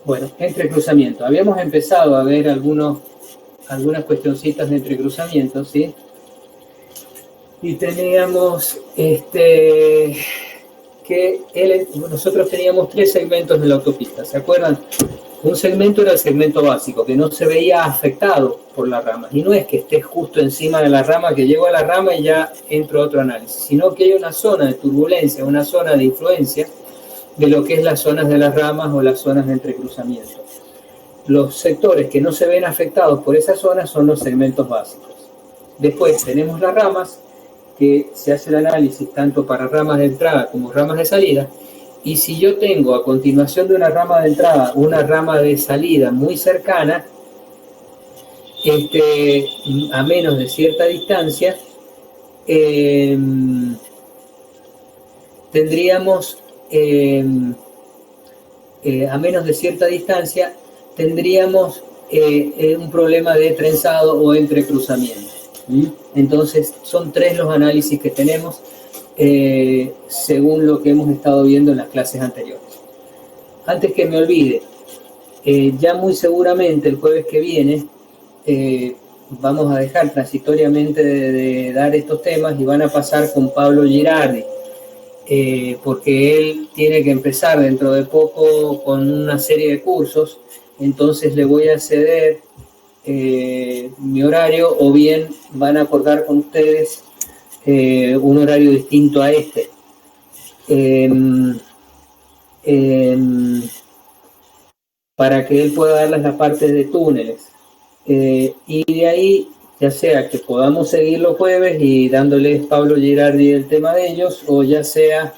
Bueno, entrecruzamiento. Habíamos empezado a ver algunas cuestioncitas de entrecruzamiento, ¿sí? Y teníamos nosotros teníamos 3 segmentos de la autopista, ¿se acuerdan? Un segmento era el segmento básico, que no se veía afectado por la rama. Y no es que esté justo encima de la rama, que llego a la rama y ya entro a otro análisis, sino que hay una zona de turbulencia, una zona de influencia de lo que es las zonas de las ramas o las zonas de entrecruzamiento. Los sectores que no se ven afectados por esa zona son los segmentos básicos. Después tenemos las ramas, que se hace el análisis tanto para ramas de entrada como ramas de salida. Y si yo tengo a continuación de una rama de entrada una rama de salida muy cercana, a menos de cierta distancia, tendríamos un problema de trenzado o entrecruzamiento. Entonces son 3 los análisis que tenemos según lo que hemos estado viendo en las clases anteriores. Antes que me olvide, ya muy seguramente el jueves que viene vamos a dejar transitoriamente de dar estos temas y van a pasar con Pablo Girardi, porque él tiene que empezar dentro de poco con una serie de cursos. Entonces le voy a ceder mi horario, o bien van a acordar con ustedes un horario distinto a este. Para que él pueda darles la parte de túneles. Y de ahí, ya sea que podamos seguir los jueves y dándoles Pablo Girardi el tema de ellos, o ya sea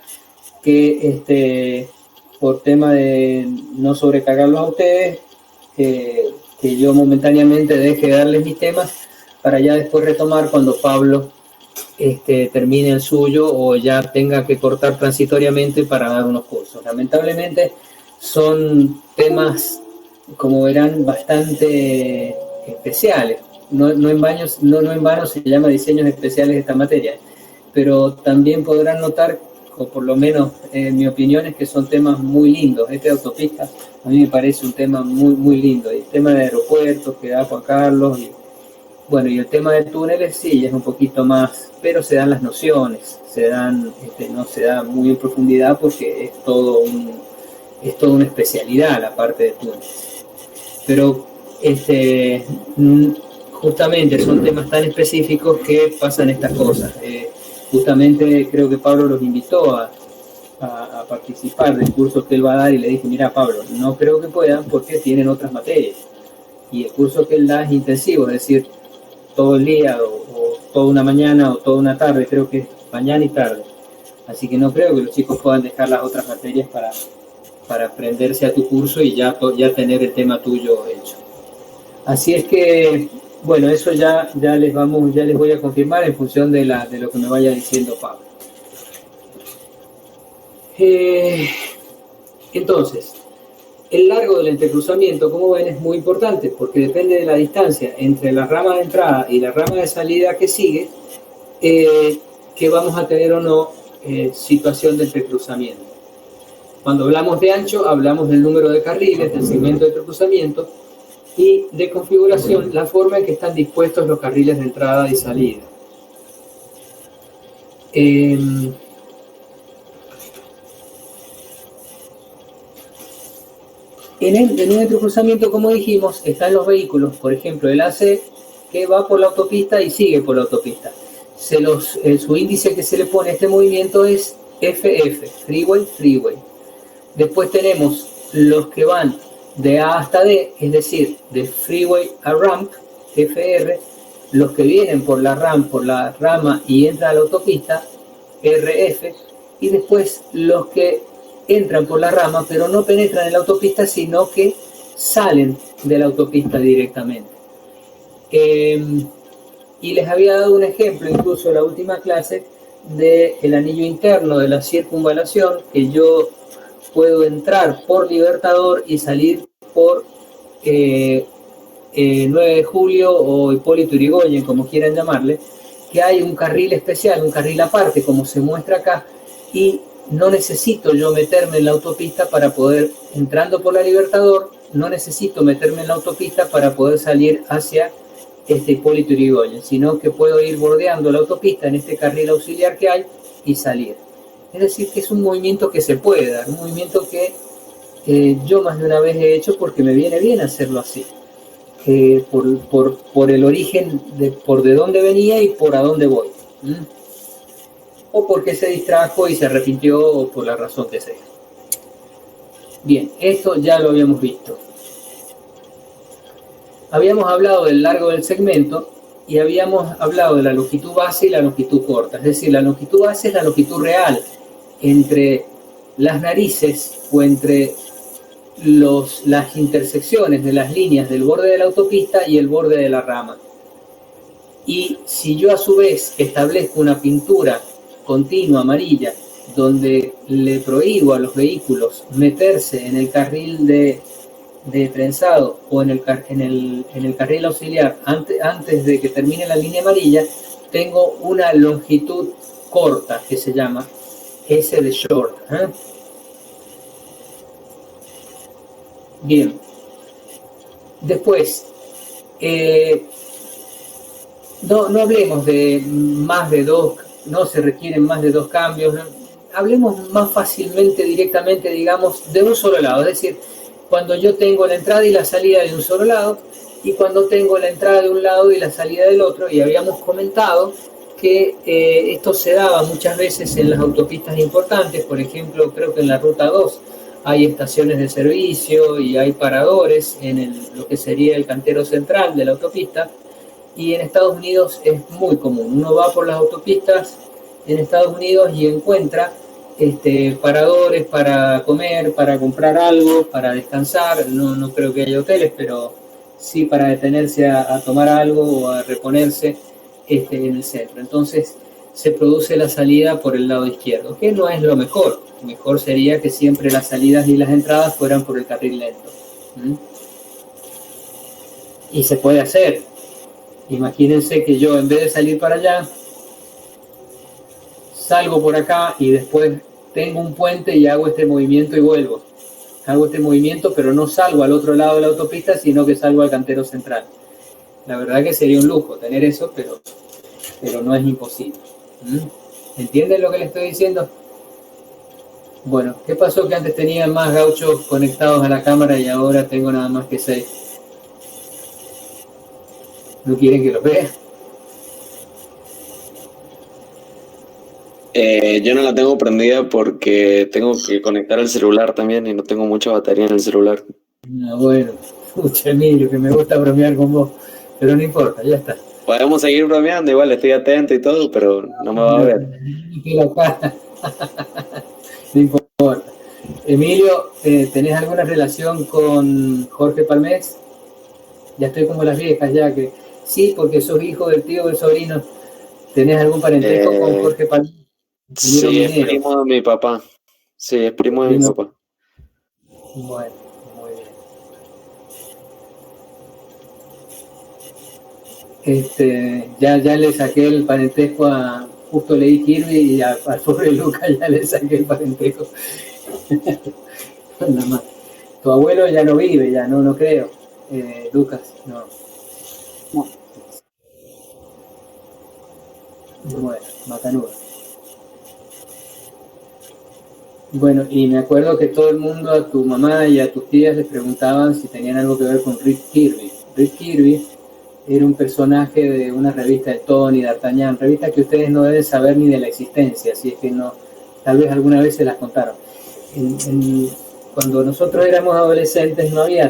que por tema de no sobrecargarlos a ustedes, que yo momentáneamente deje de darles mis temas para ya después retomar cuando Pablo termine el suyo o ya tenga que cortar transitoriamente para dar unos cursos. Lamentablemente son temas, como verán, bastante especiales. No en vano se llama diseños especiales esta materia, pero también podrán notar, o por lo menos en mi opinión, es que son temas muy lindos. Este de autopistas a mí me parece un tema muy, muy lindo. Y el tema de aeropuertos que da Juan Carlos, y el tema de túneles sí, es un poquito más, pero se dan las nociones, no se da muy en profundidad porque es toda una especialidad la parte de túneles. Pero justamente son temas tan específicos que pasan estas cosas. Justamente creo que Pablo los invitó a participar del curso que él va a dar y le dije, mira Pablo, no creo que puedan porque tienen otras materias. Y el curso que él da es intensivo, es decir, todo el día o toda una mañana o toda una tarde, creo que es mañana y tarde. Así que no creo que los chicos puedan dejar las otras materias para aprenderse a tu curso y ya tener el tema tuyo hecho. Así es que, eso ya les voy a confirmar en función de lo que me vaya diciendo Pablo. Entonces, el largo del entrecruzamiento, como ven, es muy importante porque depende de la distancia entre la rama de entrada y la rama de salida que sigue, que vamos a tener o no situación de entrecruzamiento. Cuando hablamos de ancho, hablamos del número de carriles, del segmento de entrecruzamiento, y de configuración, la forma en que están dispuestos los carriles de entrada y salida. En un entrecruzamiento, como dijimos, están los vehículos, por ejemplo, el AC que va por la autopista y sigue por la autopista. Su índice que se le pone a este movimiento es FF, Freeway. Después tenemos los que van de A hasta D, es decir, de Freeway a Ramp, FR, los que vienen por la rama y entran a la autopista, RF, y después los que entran por la rama pero no penetran en la autopista, sino que salen de la autopista directamente. Y les había dado un ejemplo incluso en la última clase del anillo interno de la circunvalación, que yo puedo entrar por Libertador y salir por 9 de julio o Hipólito Yrigoyen, como quieran llamarle, que hay un carril especial, un carril aparte, como se muestra acá, y no necesito yo meterme en la autopista para poder, entrando por la Libertador, no necesito meterme en la autopista para poder salir hacia Hipólito Yrigoyen, sino que puedo ir bordeando la autopista en este carril auxiliar que hay y salir. Es decir, que es un movimiento que se puede dar, un movimiento que yo más de una vez he hecho porque me viene bien hacerlo así, por el origen, por de dónde venía y por a dónde voy. O porque se distrajo y se arrepintió, o por la razón que sea. Bien, esto ya lo habíamos visto. Habíamos hablado del largo del segmento y habíamos hablado de la longitud base y la longitud corta. Es decir, la longitud base es la longitud real entre las narices o entre las intersecciones de las líneas del borde de la autopista y el borde de la rama. Y si yo a su vez establezco una pintura continua amarilla donde le prohíbo a los vehículos meterse en el carril de trenzado o en el carril auxiliar antes de que termine la línea amarilla, tengo una longitud corta que se llama S de short. Bien. Después, no hablemos de más de dos, no se requieren más de dos cambios, ¿no? Hablemos más fácilmente, directamente, digamos, de un solo lado, es decir, cuando yo tengo la entrada y la salida de un solo lado, y cuando tengo la entrada de un lado y la salida del otro, y habíamos comentado que esto se daba muchas veces en las autopistas importantes, por ejemplo, creo que en la Ruta 2 hay estaciones de servicio y hay paradores en lo que sería el cantero central de la autopista, y en Estados Unidos es muy común. Uno va por las autopistas en Estados Unidos y encuentra paradores para comer, para comprar algo, para descansar. No creo que haya hoteles, pero sí para detenerse a tomar algo o a reponerse en el centro. Entonces se produce la salida por el lado izquierdo, que no es lo mejor. Mejor sería que siempre las salidas y las entradas fueran por el carril lento. Y se puede hacer. Imagínense que yo, en vez de salir para allá, salgo por acá y después tengo un puente y hago este movimiento y vuelvo. Hago este movimiento, pero no salgo al otro lado de la autopista, sino que salgo al cantero central. La verdad que sería un lujo tener eso, pero no es imposible. ¿Entienden lo que les estoy diciendo? Bueno, ¿qué pasó que antes tenía más gauchos conectados a la cámara y ahora tengo nada más que 6? ¿No quieren que los vea? Yo no la tengo prendida porque tengo que conectar el celular también y no tengo mucha batería en el celular. Bueno, escucha, Emilio, que me gusta bromear con vos, pero no importa, ya está. Podemos seguir bromeando, igual estoy atento y todo, pero no me va a ver. No importa. Emilio, ¿tenés alguna relación con Jorge Palmés? Ya estoy como las viejas ya, que sí, porque sos hijo del tío del sobrino. ¿Tenés algún parentesco con Jorge Palmés? Sí, es primo de mi papá. Sí, es primo de mi papá. Bueno, muy bien. Ya le saqué el parentesco a... Justo leí Kirby y al pobre Lucas ya le saqué el parentesco. Nada más. Tu abuelo ya no vive, ya no creo. Lucas, no. Bueno, macanudo. Bueno, y me acuerdo que todo el mundo, a tu mamá y a tus tías, les preguntaban si tenían algo que ver con Rick Kirby. Rick Kirby era un personaje de una revista de Tony, D'Artagnan, revista que ustedes no deben saber ni de la existencia, así es que no, tal vez alguna vez se las contaron. Cuando nosotros éramos adolescentes no había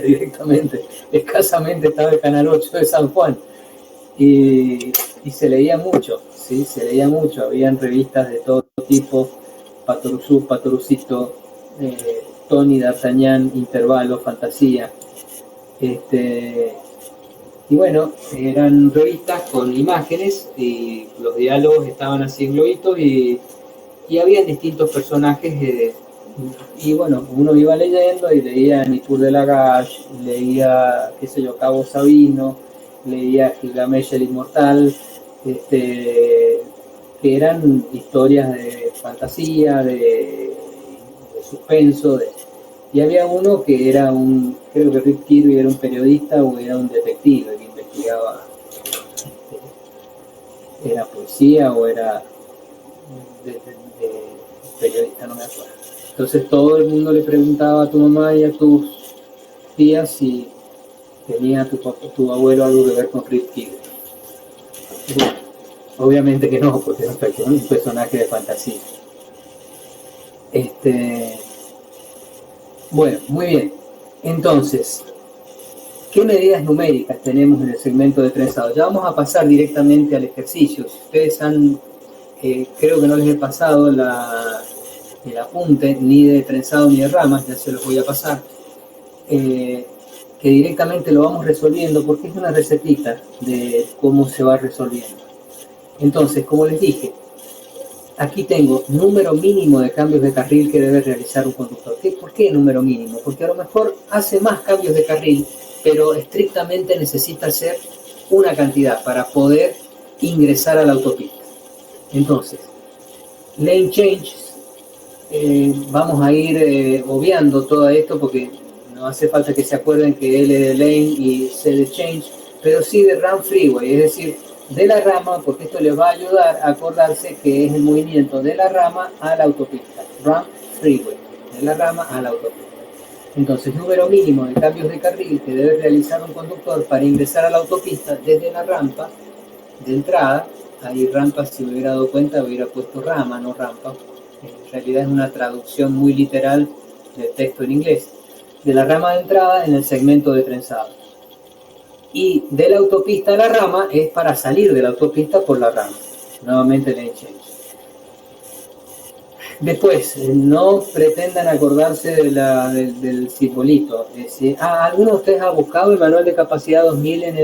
directamente, escasamente estaba el Canal 8 de San Juan y se leía mucho, ¿sí? Se leía mucho, habían revistas de todo tipo, Patoruzú, Patorucito, Tony, D'Artagnan, Intervalo, Fantasía. Y bueno, eran revistas con imágenes y los diálogos estaban así en globitos y había distintos personajes y bueno, uno iba leyendo y leía Nitur de Lagash, leía, qué sé yo, Cabo Sabino, leía Gilgamesh el Inmortal, que eran historias de fantasía, de suspenso. Y había uno que era creo que Rick Kirby era un periodista o era un detective que investigaba, era policía o era de periodista, no me acuerdo. Entonces todo el mundo le preguntaba a tu mamá y a tus tías si tenía tu abuelo algo que ver con Rick Kirby. Bueno, obviamente que no, porque es un personaje de fantasía. Bueno, muy bien. Entonces, ¿qué medidas numéricas tenemos en el segmento de trenzado? Ya vamos a pasar directamente al ejercicio. Si ustedes creo que no les he pasado el apunte ni de trenzado ni de ramas, ya se los voy a pasar, que directamente lo vamos resolviendo porque es una recetita de cómo se va resolviendo. Entonces, como les dije, aquí tengo número mínimo de cambios de carril que debe realizar un conductor. ¿Por qué número mínimo? Porque a lo mejor hace más cambios de carril, pero estrictamente necesita hacer una cantidad para poder ingresar a la autopista. Entonces, lane changes, vamos a ir obviando todo esto porque no hace falta que se acuerden que L de lane y C de change, pero sí de run freeway, es decir, de la rama, porque esto les va a ayudar a acordarse que es el movimiento de la rama a la autopista. Run freeway, de la rama a la autopista. Entonces, número mínimo de cambios de carril que debe realizar un conductor para ingresar a la autopista desde la rampa de entrada. Ahí rampa, si me hubiera dado cuenta, hubiera puesto rama, no rampa. En realidad es una traducción muy literal del texto en inglés. De la rama de entrada en el segmento de trenzado. Y de la autopista a la rama es para salir de la autopista por la rama. Nuevamente lane change. Después, no pretendan acordarse del simbolito. ¿Alguno de ustedes ha buscado el manual de capacidad 2000 en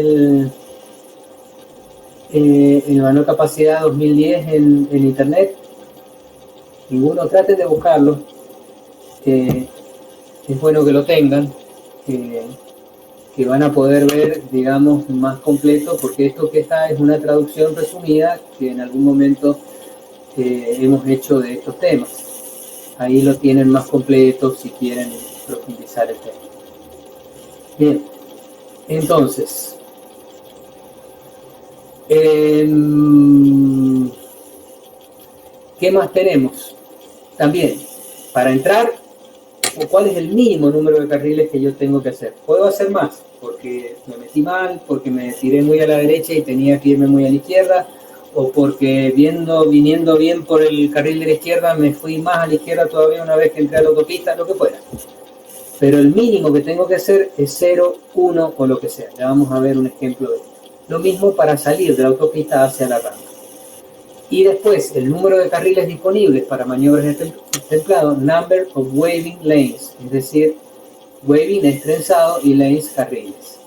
el manual de capacidad 2010 en internet? Ninguno. Traten de buscarlo. Es bueno que lo tengan. Que van a poder ver, digamos, más completo, porque esto que está es una traducción resumida que en algún momento hemos hecho de estos temas. Ahí lo tienen más completo si quieren profundizar el tema. Bien, entonces, ¿qué más tenemos? También, para entrar, ¿cuál es el mínimo número de carriles que yo tengo que hacer? Puedo hacer más, porque me metí mal, porque me tiré muy a la derecha y tenía que irme muy a la izquierda, o porque viniendo bien por el carril de la izquierda, me fui más a la izquierda todavía una vez que entré a la autopista, lo que fuera. Pero el mínimo que tengo que hacer es 0, 1 o lo que sea. Ya vamos a ver un ejemplo de esto. Lo mismo para salir de la autopista hacia la rampa. Y después, el número de carriles disponibles para maniobras de templado, number of waving lanes, es decir, waving es trenzado y lanes carriles.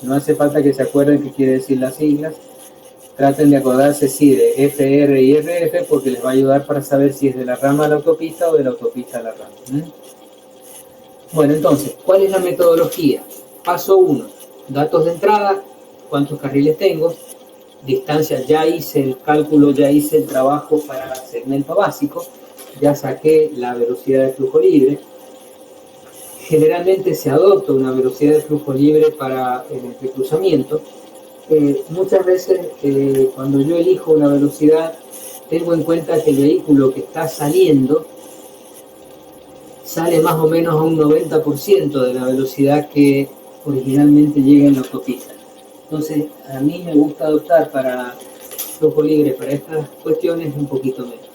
No hace falta que se acuerden qué quiere decir las siglas. Traten de acordarse sí de FR y RF porque les va a ayudar para saber si es de la rama a la autopista o de la autopista a la rama. Bueno, entonces, ¿cuál es la metodología? Paso 1, datos de entrada, cuántos carriles tengo. Distancia, ya hice el cálculo, ya hice el trabajo para segmento básico, ya saqué la velocidad de flujo libre. Generalmente se adopta una velocidad de flujo libre para el entrecruzamiento. Muchas veces cuando yo elijo una velocidad tengo en cuenta que el vehículo que está saliendo sale más o menos a un 90% de la velocidad que originalmente llega en la autopista. Entonces, a mí me gusta adoptar para flujo libre para estas cuestiones un poquito menos.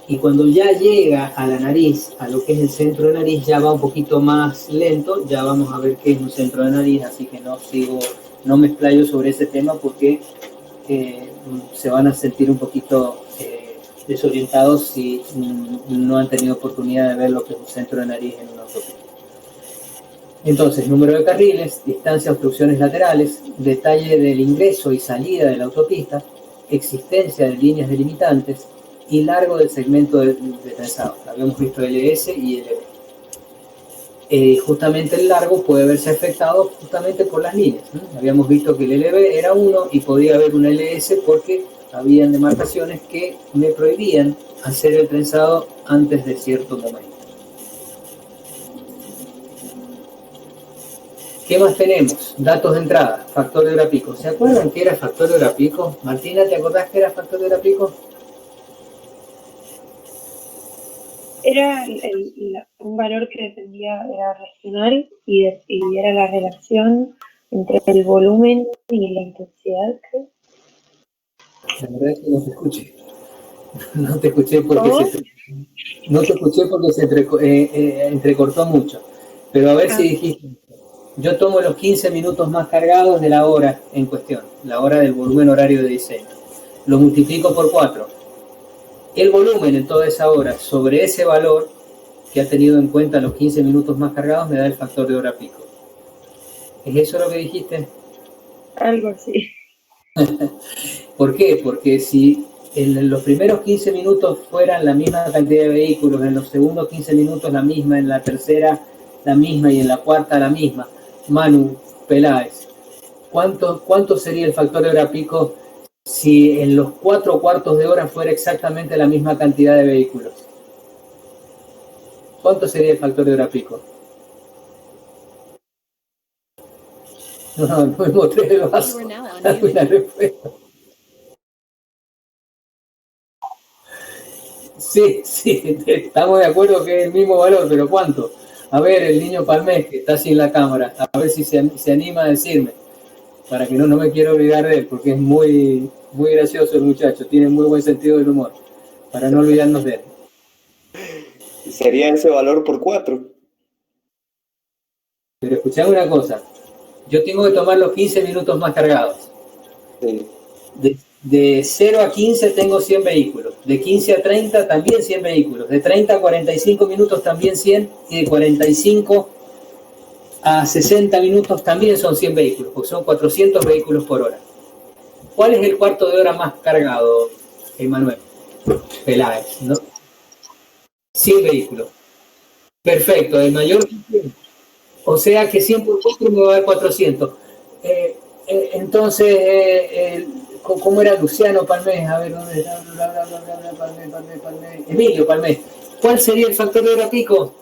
Y cuando ya llega a la nariz, a lo que es el centro de nariz, ya va un poquito más lento. Ya vamos a ver qué es un centro de nariz, así que no me explayo sobre ese tema porque se van a sentir un poquito desorientados si no han tenido oportunidad de ver lo que es un centro de nariz en una autopista. Entonces, número de carriles, distancia, obstrucciones laterales, detalle del ingreso y salida de la autopista, existencia de líneas delimitantes y largo del segmento de trenzado. Habíamos visto LS y LB. Justamente el largo puede verse afectado justamente por las líneas. Habíamos visto que el LB era 1 y podía haber un LS porque habían demarcaciones que me prohibían hacer el trenzado antes de cierto momento. ¿Qué más tenemos? Datos de entrada, factor de hora pico. ¿Se acuerdan qué era factor de hora pico? Martina, ¿te acordás qué era factor de hora pico? Era un valor que dependía, era regional y era la relación entre el volumen y la intensidad, creo. La verdad es que no te escuché. No te escuché porque se entrecortó mucho. Pero a ver si dijiste, yo tomo los 15 minutos más cargados de la hora en cuestión, la hora del volumen horario de diseño. Lo multiplico por 4. El volumen en toda esa hora sobre ese valor que ha tenido en cuenta los 15 minutos más cargados me da el factor de hora pico. ¿Es eso lo que dijiste? Algo así. ¿Por qué? Porque si en los primeros 15 minutos fueran la misma cantidad de vehículos, en los segundos 15 minutos la misma, en la tercera la misma y en la cuarta la misma, Manu Peláez, ¿cuánto sería el factor de hora pico si en los 4 cuartos de hora fuera exactamente la misma cantidad de vehículos? ¿Cuánto sería el factor de hora pico? No me mostré el vaso. Una respuesta. Sí, estamos de acuerdo que es el mismo valor, pero ¿cuánto? A ver, el niño Palmés, que está sin la cámara, a ver si se anima a decirme, para que no me quiero olvidar de él, porque es muy, muy gracioso el muchacho, tiene muy buen sentido del humor, para no olvidarnos de él. Sería ese valor por 4. Pero escuchame una cosa, yo tengo que tomar los 15 minutos más cargados. Sí. De 0 a 15 tengo 100 vehículos, de 15 a 30 también 100 vehículos, de 30 a 45 minutos también 100, y de 45 a 60 minutos también son 100 vehículos, porque son 400 vehículos por hora. ¿Cuál es el cuarto de hora más cargado, Emanuel Peláez? ¿No? 100 vehículos. Perfecto, el mayor. O sea que 100 por 4 me va a dar 400. Entonces, ¿cómo era Luciano Palmés? A ver, ¿dónde está? Palmés. Emilio Palmés. ¿Cuál sería el factor de hora pico?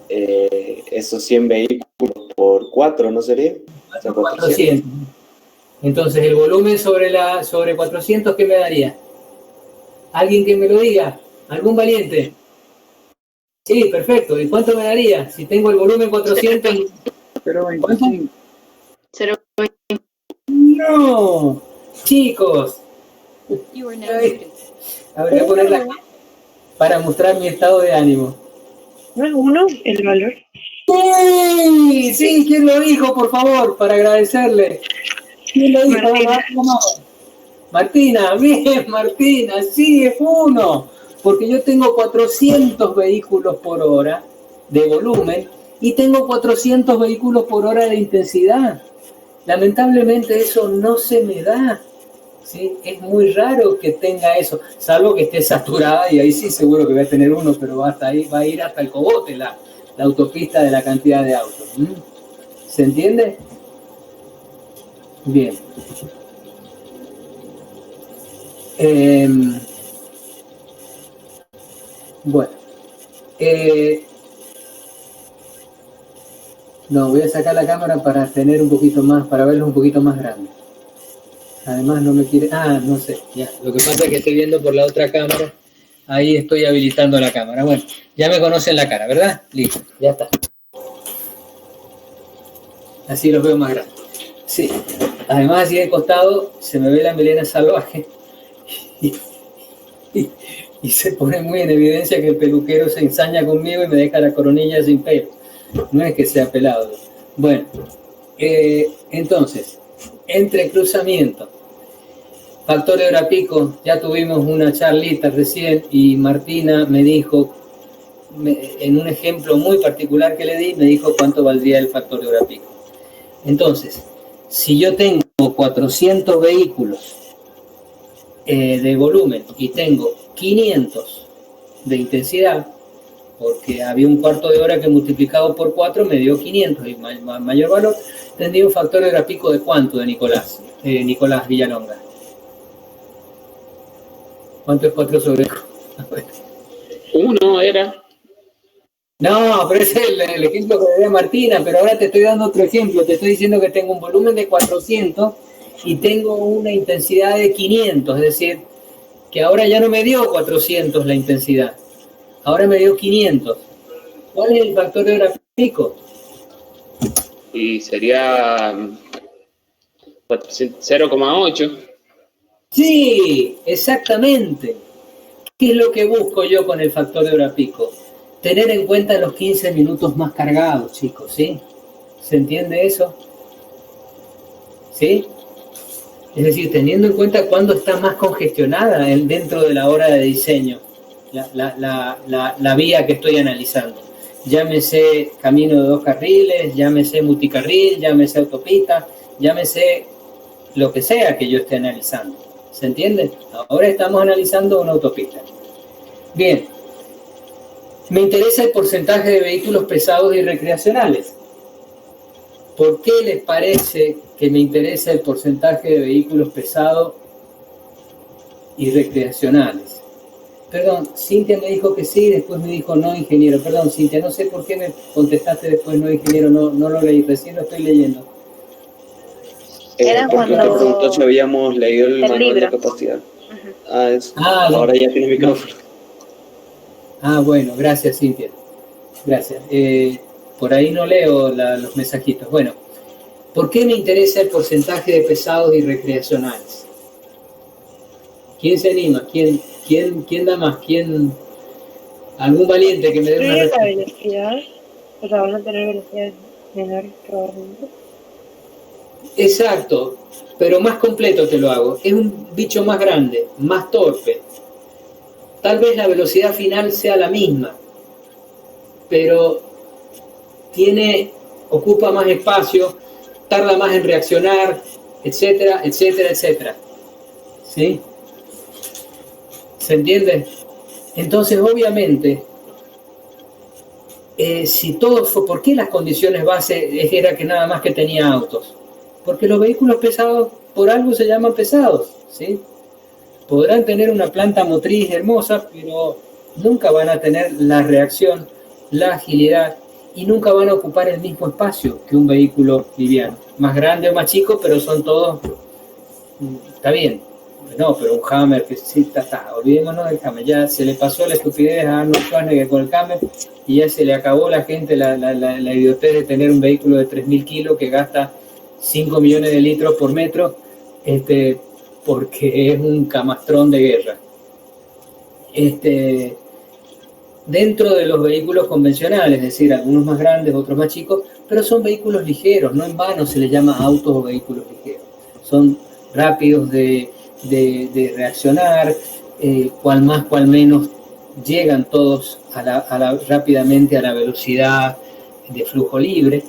Esos 100 vehículos por 4, ¿no sería? O sea, 400. Entonces, el volumen sobre 400, ¿qué me daría? ¿Alguien que me lo diga? ¿Algún valiente? Sí, perfecto. ¿Y cuánto me daría? Si tengo el volumen 400... 0.25. 0.25. ¡No! Chicos. A ver, voy a ponerla para mostrar mi estado de ánimo. ¿No es 1 el valor? Sí, ¿quién lo dijo, por favor? Para agradecerle. ¿Quién lo dijo? Martina, bien, Martina, sí, es 1. Porque yo tengo 400 vehículos por hora de volumen y tengo 400 vehículos por hora de intensidad. Lamentablemente eso no se me da. ¿Sí? Es muy raro que tenga eso, salvo que esté saturada, y ahí sí seguro que va a tener 1, pero hasta ahí va a ir hasta el cogote la autopista de la cantidad de autos. ¿Se entiende? Bien. Bueno. No, voy a sacar la cámara para tener un poquito más, para verlo un poquito más grande. Además no me quiere... no sé, ya. Lo que pasa es que estoy viendo por la otra cámara. Ahí estoy habilitando la cámara. Bueno, ya me conocen la cara, ¿verdad? Listo, ya está. Así los veo más grandes. Sí. Además, así de costado se me ve la melena salvaje. Y se pone muy en evidencia que el peluquero se ensaña conmigo y me deja la coronilla sin pelo. No es que sea pelado. Bueno, entonces, entrecruzamiento. Factor de hora pico, ya tuvimos una charlita recién y Martina me dijo, en un ejemplo muy particular que le di, me dijo cuánto valdría el factor de hora pico. Entonces, si yo tengo 400 vehículos de volumen y tengo 500 de intensidad, porque había un cuarto de hora que multiplicado por 4 me dio 500 y mayor valor, tendría un factor de hora pico de cuánto de Nicolás Villalonga. ¿Cuánto es 4 sobre 1 era. No, pero ese es el ejemplo que le di a Martina, pero ahora te estoy dando otro ejemplo. Te estoy diciendo que tengo un volumen de 400 y tengo una intensidad de 500, es decir, que ahora ya no me dio 400 la intensidad, ahora me dio 500. ¿Cuál es el factor de hora pico? Y sería 0,8. Sí, exactamente. ¿Qué es lo que busco yo con el factor de hora pico? Tener en cuenta los 15 minutos más cargados, chicos, ¿sí? ¿Se entiende eso? ¿Sí? Es decir, teniendo en cuenta cuándo está más congestionada dentro de la hora de diseño, la vía que estoy analizando. Llámese camino de 2 carriles, llámese multicarril, llámese autopista, llámese lo que sea que yo esté analizando. ¿Se entiende? Ahora estamos analizando una autopista. Bien, me interesa el porcentaje de vehículos pesados y recreacionales. ¿Por qué les parece que me interesa el porcentaje de vehículos pesados y recreacionales? Perdón, Cintia me dijo que sí, después me dijo no, ingeniero. Perdón, Cintia, no sé por qué me contestaste después no, ingeniero, no lo leí, recién lo estoy leyendo. Era porque te preguntó si habíamos leído el manual libro de capacidad. Ahora ya tienes micrófono. Bueno, gracias, Cintia. Gracias. Por ahí no leo los mensajitos. Bueno, ¿por qué me interesa el porcentaje de pesados y recreacionales? ¿Quién se anima? ¿Quién da más? ¿Algún valiente que me dé una respuesta? La velocidad, o sea, van a tener velocidades menores probablemente. Exacto, pero más completo te lo hago. Es un bicho más grande, más torpe. Tal vez la velocidad final sea la misma, pero ocupa más espacio, tarda más en reaccionar, etcétera, etcétera, etcétera. ¿Sí? ¿Se entiende? Entonces, obviamente, si todo fue, ¿por qué las condiciones base era que nada más que tenía autos? Porque los vehículos pesados, por algo se llaman pesados, ¿sí? Podrán tener una planta motriz hermosa, pero nunca van a tener la reacción, la agilidad, y nunca van a ocupar el mismo espacio que un vehículo liviano. Más grande o más chico, pero son todos, está bien. No, pero un Hammer, que sí, está. Olvidémonos del Hammer. Ya se le pasó la estupidez a Arnold Schwarzenegger con el Hammer y ya se le acabó a la gente la idiotez de tener un vehículo de 3.000 kilos que gasta 5 millones de litros por metro, porque es un camastrón de guerra. Dentro de los vehículos convencionales, es decir, algunos más grandes, otros más chicos, pero son vehículos ligeros, no en vano se les llama autos o vehículos ligeros. Son rápidos de reaccionar, cual más, cual menos, llegan todos rápidamente a la velocidad de flujo libre.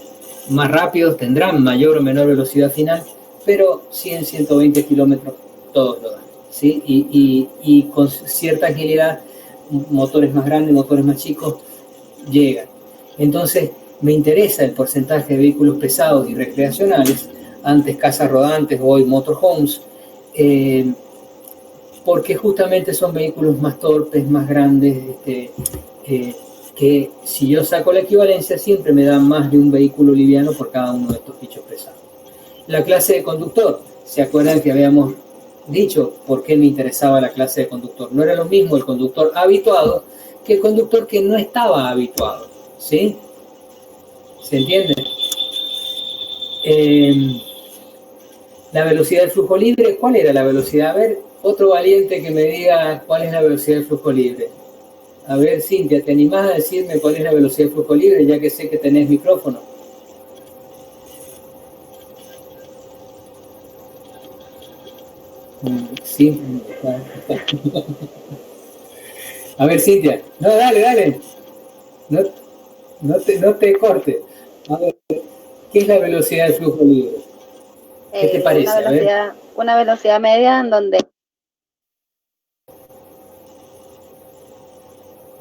Más rápidos tendrán mayor o menor velocidad final, pero 100, 120 kilómetros todos lo dan, ¿sí? Y con cierta agilidad, motores más grandes, motores más chicos, llegan. Entonces, me interesa el porcentaje de vehículos pesados y recreacionales, antes casas rodantes, hoy motorhomes, porque justamente son vehículos más torpes, más grandes, que si yo saco la equivalencia siempre me dan más de un vehículo liviano por cada uno de estos bichos pesados. La clase de conductor, ¿se acuerdan que habíamos dicho por qué me interesaba la clase de conductor? No era lo mismo el conductor habituado que el conductor que no estaba habituado, ¿sí? ¿Se entiende? La velocidad del flujo libre, ¿cuál era la velocidad? A ver, otro valiente que me diga cuál es la velocidad del flujo libre. A ver, Cintia, ¿te animás a decirme cuál es la velocidad del flujo libre, ya que sé que tenés micrófono? Sí. A ver, Cintia. No, dale. No te cortes. A ver, ¿qué es la velocidad del flujo libre? ¿Qué te parece? Una velocidad media en donde...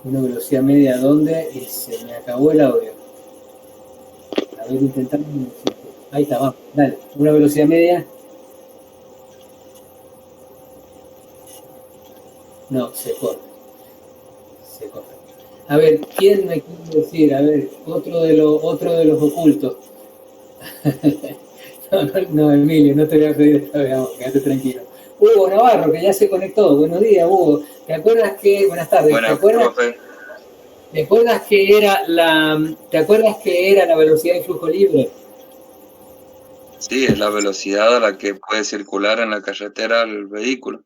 Una velocidad media donde se me acabó el audio. A ver, intentamos. Ahí está, vamos, dale. Una velocidad media. No, se corta. A ver, ¿quién me quiere decir? A ver, otro de los ocultos. No, Emilio, no te voy a pedir esta vez, quédate tranquilo. Hugo Navarro, que ya se conectó. Buenos días, Hugo. ¿Te acuerdas que... Buenas tardes. Buenas, profe. ¿Te acuerdas que era la velocidad de flujo libre? Sí, es la velocidad a la que puede circular en la carretera el vehículo.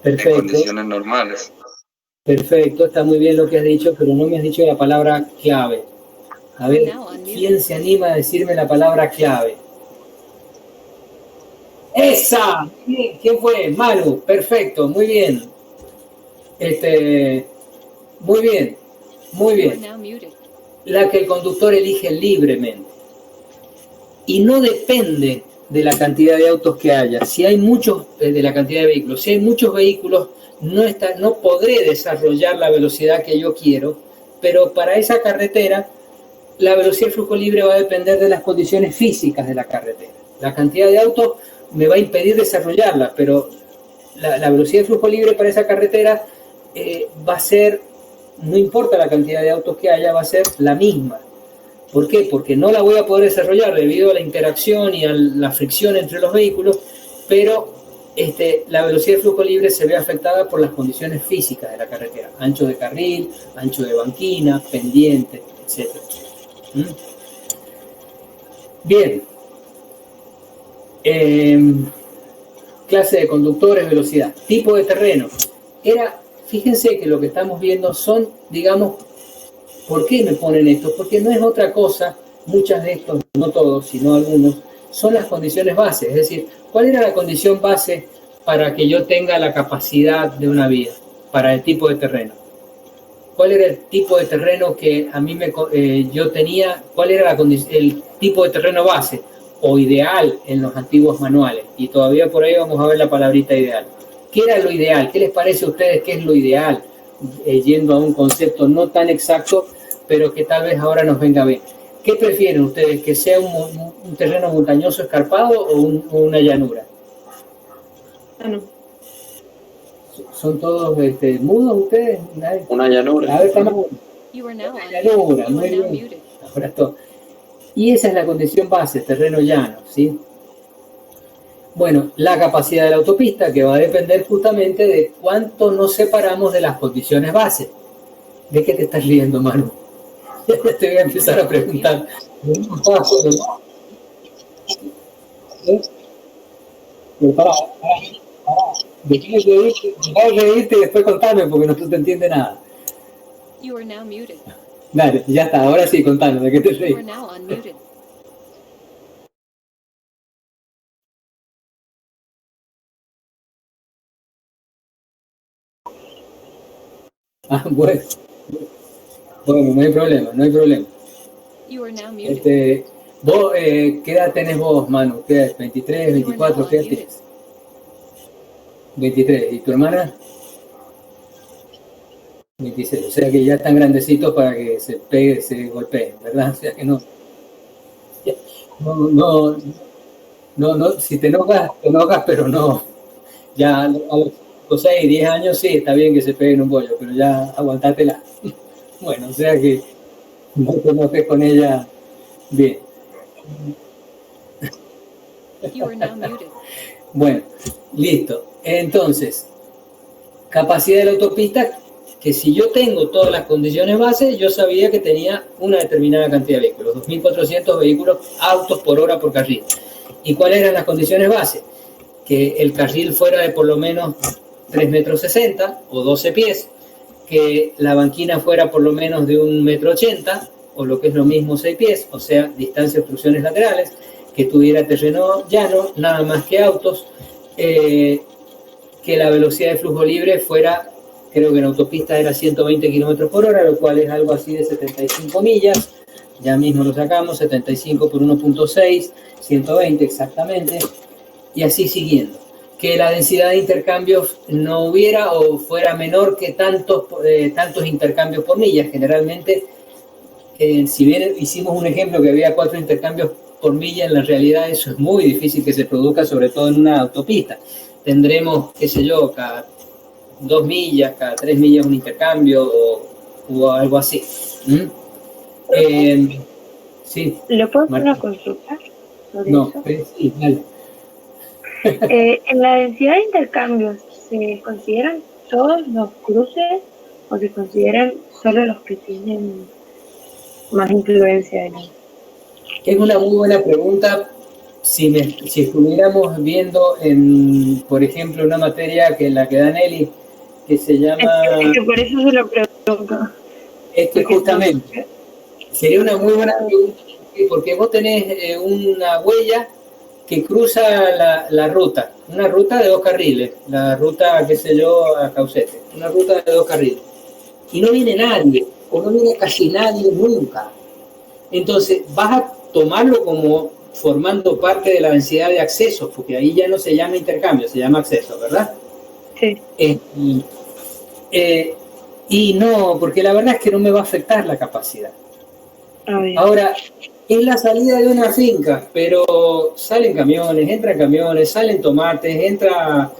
Perfecto. En condiciones normales. Perfecto, está muy bien lo que has dicho, pero no me has dicho la palabra clave. A ver, ¿quién se anima a decirme la palabra clave? ¡Esa! ¿Quién fue? Manu, perfecto, muy bien. Muy bien, muy bien. La que el conductor elige libremente. Y no depende de la cantidad de autos que haya. Si hay muchos, de la cantidad de vehículos, si hay muchos vehículos, no podré desarrollar la velocidad que yo quiero, pero para esa carretera, la velocidad de flujo libre va a depender de las condiciones físicas de la carretera. La cantidad de autos me va a impedir desarrollarla, pero la velocidad de flujo libre para esa carretera va a ser, no importa la cantidad de autos que haya, va a ser la misma. ¿Por qué? Porque no la voy a poder desarrollar debido a la interacción y a la fricción entre los vehículos, pero la velocidad de flujo libre se ve afectada por las condiciones físicas de la carretera. Ancho de carril, ancho de banquina, pendiente, etc. Bien. Clase de conductores, velocidad. Tipo de terreno. Fíjense que lo que estamos viendo son, digamos, ¿por qué me ponen esto? Porque no es otra cosa, muchas de estos, no todos, sino algunos, son las condiciones base. Es decir, ¿cuál era la condición base para que yo tenga la capacidad de una vía? Para el tipo de terreno. ¿Cuál era el tipo de terreno que a mí yo tenía? ¿Cuál era el tipo de terreno base o ideal en los antiguos manuales? Y todavía por ahí vamos a ver la palabrita ideal. ¿Qué era lo ideal? ¿Qué les parece a ustedes que es lo ideal? Yendo a un concepto no tan exacto, pero que tal vez ahora nos venga bien. ¿Qué prefieren ustedes? ¿Que sea un terreno montañoso escarpado o una llanura? No. ¿Son todos mudos ustedes? ¿Nadie? Una llanura. A ver, estamos... Llanura, muy bien. Ahora todo. Y esa es la condición base, terreno llano, ¿sí? Bueno, la capacidad de la autopista, que va a depender justamente de cuánto nos separamos de las condiciones base. ¿De qué te estás riendo, Manu? Te voy a empezar a preguntar. Pará. Dejá de reírte y después contame porque no te entiende nada. Dale, ya está, ahora sí, contame, ¿de qué te reís? Ah, bueno, no hay problema. Vos, ¿qué edad tenés vos, Manu? ¿Qué edad? ¿23, 24? ¿Qué edad tienes? 23. ¿Y tu hermana? 26. O sea que ya están grandecitos para que se golpeen, ¿verdad? O sea que no, si te enojas, pero no. Ya a los 6, 10 años sí, está bien que se peguen un bollo, pero ya aguantátela. Bueno, o sea que no te enojes con ella bien. Bueno, listo. Entonces, capacidad de la autopista, que si yo tengo todas las condiciones base, yo sabía que tenía una determinada cantidad de vehículos, 2.400 vehículos, autos por hora por carril. ¿Y cuáles eran las condiciones base? Que el carril fuera de por lo menos 3,60 metros o 12 pies, que la banquina fuera por lo menos de 1,80 m, o lo que es lo mismo 6 pies, o sea, distancia de obstrucciones laterales, que tuviera terreno llano, nada más que autos, que la velocidad de flujo libre fuera, creo que en autopista era 120 kilómetros por hora, lo cual es algo así de 75 millas, ya mismo lo sacamos, 75 por 1.6, 120 exactamente, y así siguiendo. Que la densidad de intercambios no hubiera o fuera menor que tantos intercambios por millas. Generalmente, si bien hicimos un ejemplo que había 4 intercambios por milla, en la realidad eso es muy difícil que se produzca, sobre todo en una autopista. Tendremos, qué sé yo, cada 2 millas, cada 3 millas un intercambio, o o algo así. Sí. ¿Le puedo hacer Marta. una consulta sobre No, eso? sí, dale. En la densidad de intercambios, ¿se consideran todos los cruces o se consideran solo los que tienen más influencia en él? Es una muy buena pregunta. Si estuviéramos viendo, por ejemplo, una materia que la que da Nelly, que se llama... Es que por eso se lo pregunto. Es que justamente sería una muy buena pregunta, porque vos tenés una huella que cruza la ruta, una ruta de 2 carriles, la ruta, qué sé yo, a Caucete, una ruta de 2 carriles, y no viene nadie, o no viene casi nadie nunca. Entonces vas a tomarlo como formando parte de la densidad de accesos, porque ahí ya no se llama intercambio, se llama acceso, ¿verdad? Sí. Y no, porque la verdad es que no me va a afectar la capacidad. Ahora, es la salida de una finca, pero salen camiones, salen tomates, entra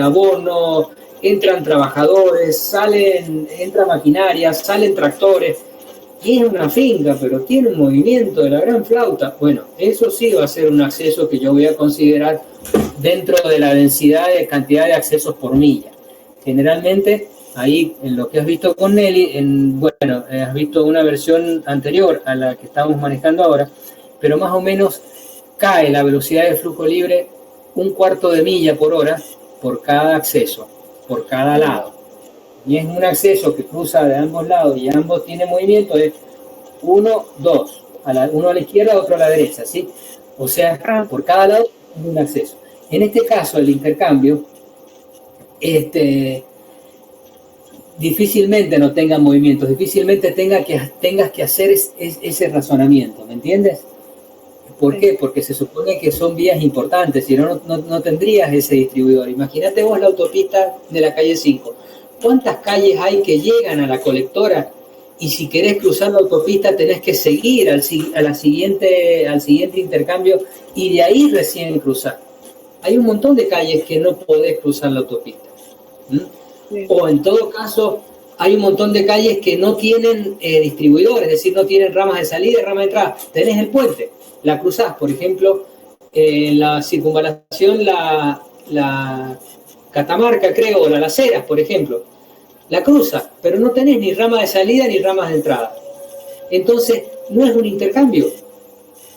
abono, entran trabajadores, entra maquinaria, salen tractores. Y es una finca, pero tiene un movimiento de la gran flauta. Bueno, eso sí va a ser un acceso que yo voy a considerar dentro de la densidad de cantidad de accesos por milla. Generalmente, ahí en lo que has visto con Nelly, has visto una versión anterior a la que estamos manejando ahora, pero más o menos cae la velocidad de flujo libre 1/4 de milla por hora por cada acceso, por cada lado. Y es un acceso que cruza de ambos lados y ambos tienen movimiento de 1, 2, uno a la izquierda, otro a la derecha, ¿sí? O sea, por cada lado es un acceso. En este caso, el intercambio, difícilmente no tenga movimientos, difícilmente tengas que hacer ese razonamiento, ¿me entiendes? ¿Por qué? Porque se supone que son vías importantes, si no tendrías ese distribuidor. Imagínate vos la autopista de la calle 5. ¿Cuántas calles hay que llegan a la colectora? Y si querés cruzar la autopista tenés que seguir al siguiente intercambio y de ahí recién cruzar. Hay un montón de calles que no podés cruzar la autopista. Sí. O en todo caso, hay un montón de calles que no tienen distribuidores, es decir, no tienen ramas de salida y ramas de entrada. Tenés el puente, la cruzás, por ejemplo, en la circunvalación, la Catamarca, creo, o la Las Heras, por ejemplo. La cruzas, pero no tenés ni rama de salida ni ramas de entrada. Entonces, no es un intercambio,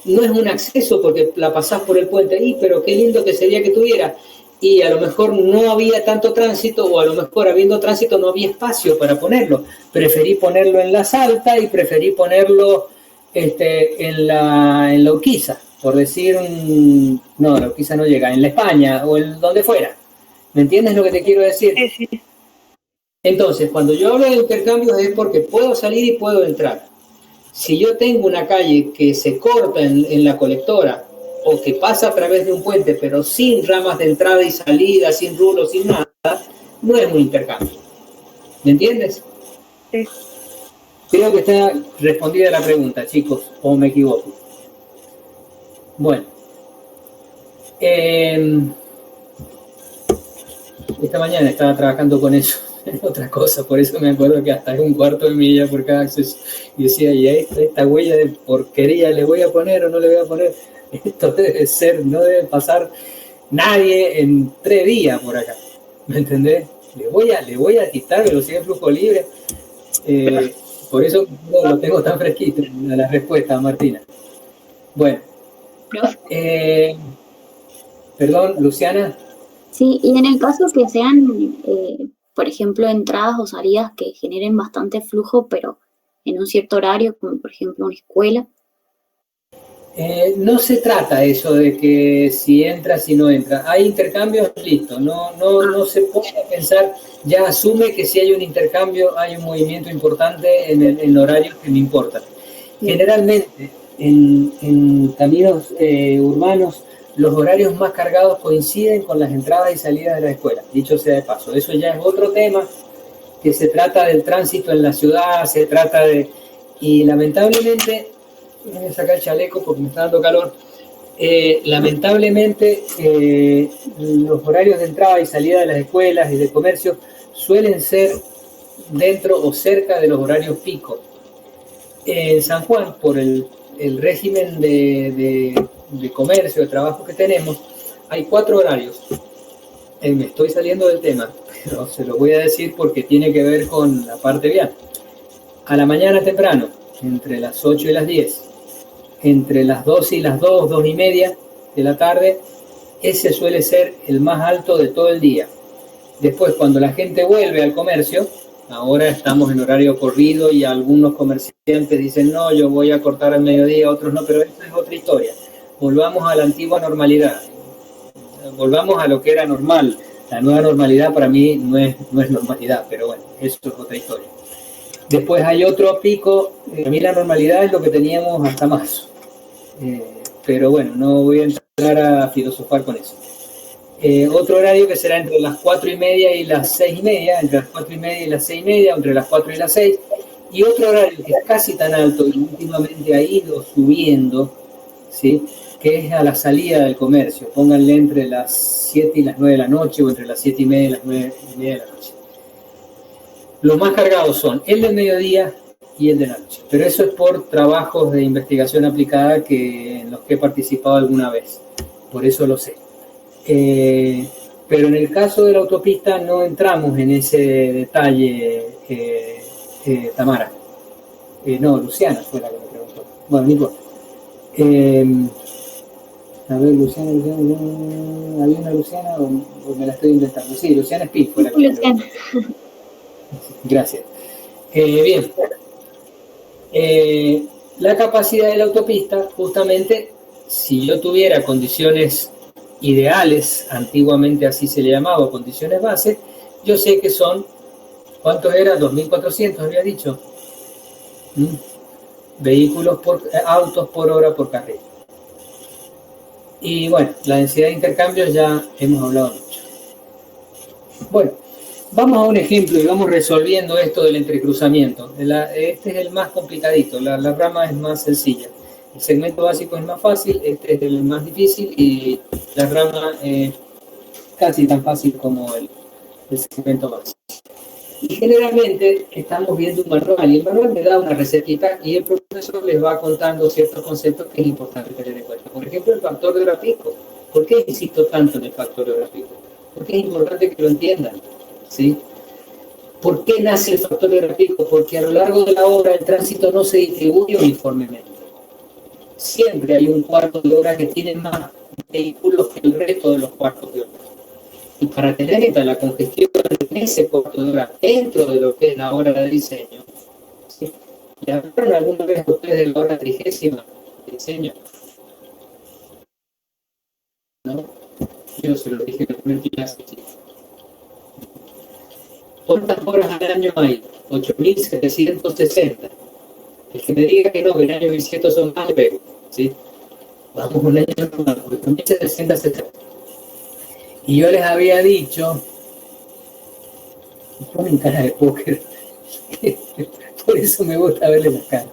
no es un acceso porque la pasás por el puente ahí, pero qué lindo que sería que tuviera. Y a lo mejor no había tanto tránsito, o a lo mejor habiendo tránsito no había espacio para ponerlo. Preferí ponerlo en la Salta y preferí ponerlo en la Urquiza, por decir no, la Urquiza no llega, en la España o donde fuera. ¿Me entiendes lo que te quiero decir? Sí. Entonces, cuando yo hablo de intercambios es porque puedo salir y puedo entrar. Si yo tengo una calle que se corta en la colectora o que pasa a través de un puente, pero sin ramas de entrada y salida, sin rulos, sin nada, no es un intercambio. ¿Me entiendes? Sí. Creo que está respondida la pregunta, chicos, o me equivoco. Bueno. Esta mañana estaba trabajando con eso. Otra cosa, por eso me acuerdo que hasta es 1/4 de milla por cada acceso. Y decía, ¿y a esta huella de porquería le voy a poner o no le voy a poner? Esto debe ser, no debe pasar nadie en 3 días por acá. ¿Me entendés? Le voy a quitar velocidad de flujo libre. Por eso no lo tengo tan fresquito la respuesta, Martina. Bueno. Perdón, Luciana. Sí, y en el caso que sean, por ejemplo, entradas o salidas que generen bastante flujo, pero en un cierto horario, como por ejemplo una escuela. No se trata eso de que si entra, si no entra. Hay intercambios, listo. No se puede pensar, ya asume que si hay un intercambio hay un movimiento importante en horarios que me importan. Generalmente, en caminos urbanos, los horarios más cargados coinciden con las entradas y salidas de la escuela, dicho sea de paso. Eso ya es otro tema, que se trata del tránsito en la ciudad, y lamentablemente, voy a sacar el chaleco porque me está dando calor, lamentablemente los horarios de entrada y salida de las escuelas y de comercio suelen ser dentro o cerca de los horarios pico. En San Juan, por el régimen de comercio, de trabajo que tenemos, hay 4 horarios. Me estoy saliendo del tema, pero se lo voy a decir porque tiene que ver con la parte vial. A la mañana temprano, entre las 8 y las 10, entre las 12 y las 2 y media de la tarde, ese suele ser el más alto de todo el día. Después, cuando la gente vuelve al comercio, ahora estamos en horario corrido y algunos comerciantes dicen, no, yo voy a cortar al mediodía, otros no, pero esto es otra historia. Volvamos a la antigua normalidad, volvamos a lo que era normal. La nueva normalidad para mí no es normalidad, pero bueno, eso es otra historia. Después hay otro pico, a mí la normalidad es lo que teníamos hasta marzo, pero bueno, no voy a entrar a filosofar con eso. Otro horario que será entre las 4:30 y las 6:30, entre las 4:30 y las 6:30, entre las 4 y las 6, y otro horario que es casi tan alto y últimamente ha ido subiendo, ¿sí?, que es a la salida del comercio. Pónganle entre las 7 y las 9 de la noche o entre las 7:30 y las 9:30 de la noche. Los más cargados son el del mediodía y el de la noche, pero eso es por trabajos de investigación aplicada en los que he participado alguna vez, por eso lo sé. Pero en el caso de la autopista no entramos en ese detalle, Tamara. No, Luciana fue la que me preguntó. Bueno, no importa. A ver, Luciana, ¿había una Luciana o me la estoy inventando? Sí, Luciana Speed fue la que me preguntó. Gracias. Bien. La capacidad de la autopista, justamente, si yo tuviera condiciones ideales, antiguamente así se le llamaba, condiciones base, yo sé que son, ¿cuántos era? 2.400, había dicho. Autos por hora por carril. Y bueno, la densidad de intercambios ya hemos hablado mucho. Bueno, vamos a un ejemplo y vamos resolviendo esto del entrecruzamiento. Este es el más complicadito, la rama es más sencilla. El segmento básico es más fácil, este es el más difícil y la rama es casi tan fácil como el segmento básico. Y generalmente estamos viendo un manual y el manual me da una recetita y el profesor les va contando ciertos conceptos que es importante tener en cuenta. Por ejemplo, el factor de hora pico. ¿Por qué insisto tanto en el factor de hora pico? Porque es importante que lo entiendan, ¿sí? ¿Por qué nace el factor de hora pico? Porque a lo largo de la hora el tránsito no se distribuye uniformemente. Siempre hay un cuarto de hora que tiene más vehículos que el resto de los cuartos de hora. Y para tener la congestión en ese cuarto de hora dentro de lo que es la hora de diseño, ¿sí? ¿Le hablaron alguna vez ustedes de la hora 30ª de diseño? ¿No? Yo se lo dije en el primer clase, chicos. ¿Cuántas horas al año hay? 8.760. El que me diga que no, que el año 1700 son más, pero, ¿sí? Vamos un año normal, 8.760. Y yo les había dicho, ponen cara de póker, por eso me gusta verle la cara.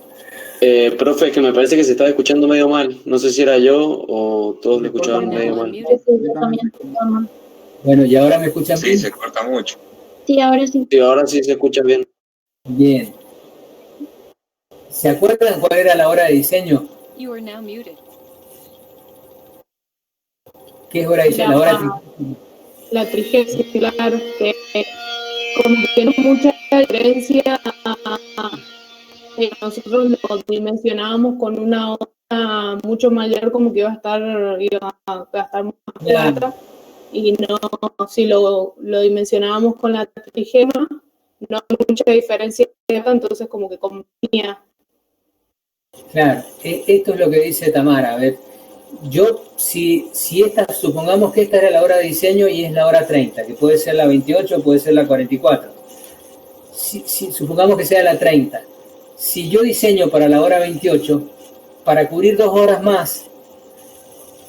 Profe, es que me parece que se estaba escuchando medio mal. No sé si era yo o todos lo escuchaban medio mal. Bueno, ¿y ahora me escuchan bien? Sí, se corta mucho. Sí, ahora sí. Sí, ahora sí se escucha bien. Bien. ¿Se acuerdan cuál era la hora de diseño? ¿Qué es hora de diseño? La hora la 30ª, claro, que como que tiene mucha diferencia. Nosotros lo dimensionábamos con una hora mucho mayor, como que iba a estar más plata, y no, si lo dimensionábamos con la trigema, no hay mucha diferencia, entonces como que convenía. Claro, esto es lo que dice Tamara. A ver, yo, si supongamos que esta era la hora de diseño y es la hora 30, que puede ser la 28, puede ser la 44. Si supongamos que sea la 30. Si yo diseño para la hora 28, para cubrir 2 horas más,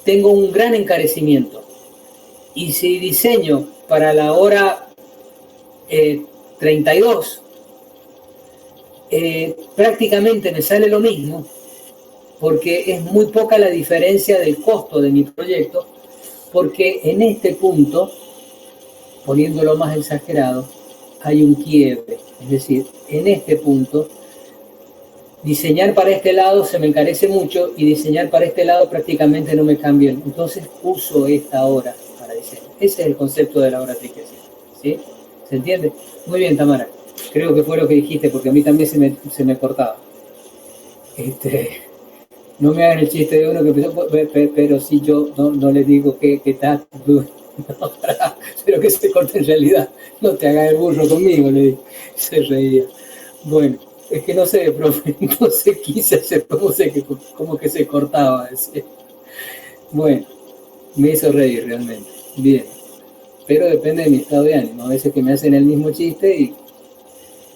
tengo un gran encarecimiento. Y si diseño para la hora 32, prácticamente me sale lo mismo, porque es muy poca la diferencia del costo de mi proyecto, porque en este punto, poniéndolo más exagerado, hay un quiebre. Es decir, en este punto, diseñar para este lado se me encarece mucho y diseñar para este lado prácticamente no me cambia. Entonces uso esta hora para diseño. Ese es el concepto de la hora triquesina. ¿Sí? ¿Se entiende? Muy bien, Tamara. Creo que fue lo que dijiste, porque a mí también se me cortaba. No me hagan el chiste de uno que empezó, pero si yo no le digo que está, pero que se corte en realidad. No te hagas el burro conmigo, le dije. Se reía. Bueno, es que no sé, profe, no sé, quise hacer como que se cortaba. Decía. Bueno, me hizo reír realmente. Bien. Pero depende de mi estado de ánimo. A veces que me hacen el mismo chiste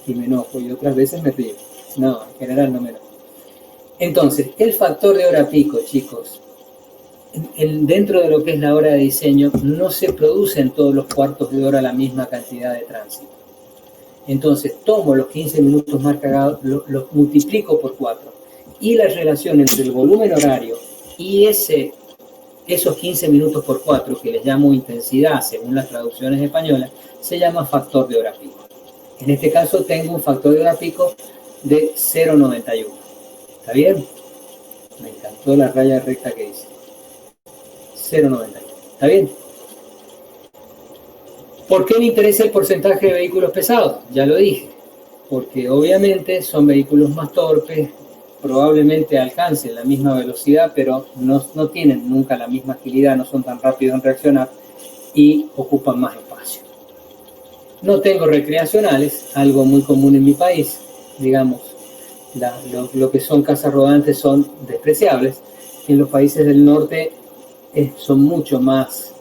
y me enojo, y otras veces me río. No, en general no me enojo. Entonces, el factor de hora pico, chicos, dentro de lo que es la hora de diseño, no se produce en todos los cuartos de hora la misma cantidad de tránsito. Entonces, tomo los 15 minutos más cargados, los multiplico por 4. Y la relación entre el volumen horario y esos 15 minutos por 4, que les llamo intensidad según las traducciones españolas, se llama factor de hora pico. En este caso tengo un factor de hora pico de 0,91. ¿Está bien? Me encantó la raya recta que hice. 0,91. ¿Está bien? ¿Por qué me interesa el porcentaje de vehículos pesados? Ya lo dije. Porque obviamente son vehículos más torpes, probablemente alcancen la misma velocidad, pero no tienen nunca la misma agilidad, no son tan rápidos en reaccionar y ocupan más espacio. No tengo recreacionales, algo muy común en mi país, digamos, lo que son casas rodantes son despreciables. En los países del norte son mucho más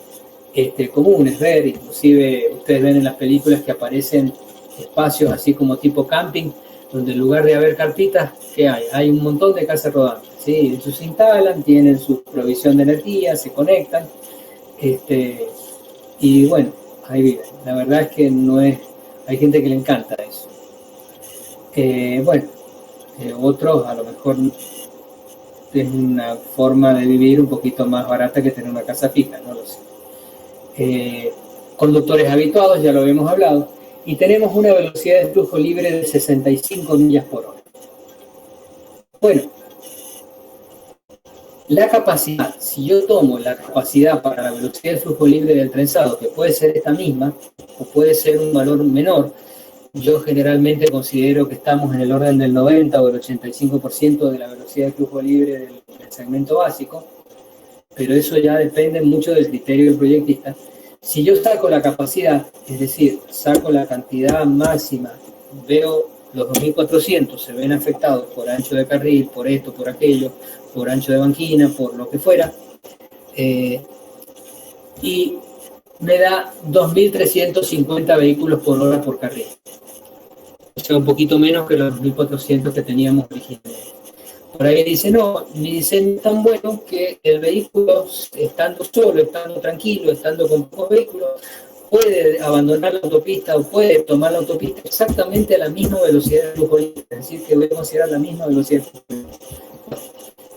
comunes ver, inclusive ustedes ven en las películas que aparecen espacios así como tipo camping, donde en lugar de haber carpitas, ¿qué hay? Hay un montón de casas rodantes, ¿sí? Ellos se instalan, tienen su provisión de energía, se conectan, y bueno, ahí viven. La verdad es que no es, hay gente que le encanta eso. Otros a lo mejor es una forma de vivir un poquito más barata que tener una casa fija, no lo sé. Conductores habituados, ya lo habíamos hablado, y tenemos una velocidad de flujo libre de 65 millas por hora. Bueno, la capacidad, si yo tomo la capacidad para la velocidad de flujo libre del trenzado, que puede ser esta misma, o puede ser un valor menor, yo generalmente considero que estamos en el orden del 90 o el 85% de la velocidad de flujo libre del segmento básico, pero eso ya depende mucho del criterio del proyectista. Si yo saco la capacidad, es decir, saco la cantidad máxima, veo los 2400 se ven afectados por ancho de carril, por esto, por aquello, por ancho de banquina, por lo que fuera, y me da 2350 vehículos por hora por carril. O sea, un poquito menos que los 2400 que teníamos originalmente. Por ahí dice, no, mi diseño es tan bueno que el vehículo, estando solo, estando tranquilo, estando con pocos vehículos, puede abandonar la autopista o puede tomar la autopista exactamente a la misma velocidad de flujo libre, es decir, que voy a considerar la misma velocidad de flujo libre.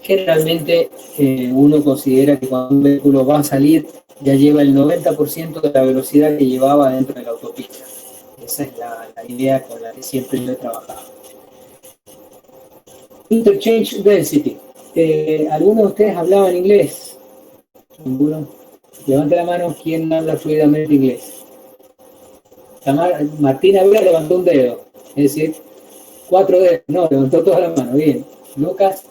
Generalmente uno considera que cuando un vehículo va a salir ya lleva el 90% de la velocidad que llevaba dentro de la autopista. Esa es la idea con la que siempre yo he trabajado. Interchange density. ¿Algunos de ustedes hablaban inglés? ¿Ninguno? Levante la mano, ¿quién habla fluidamente inglés? Martina Vera levantó un dedo, es decir, 4 dedos, no, levantó toda la mano, bien. Lucas,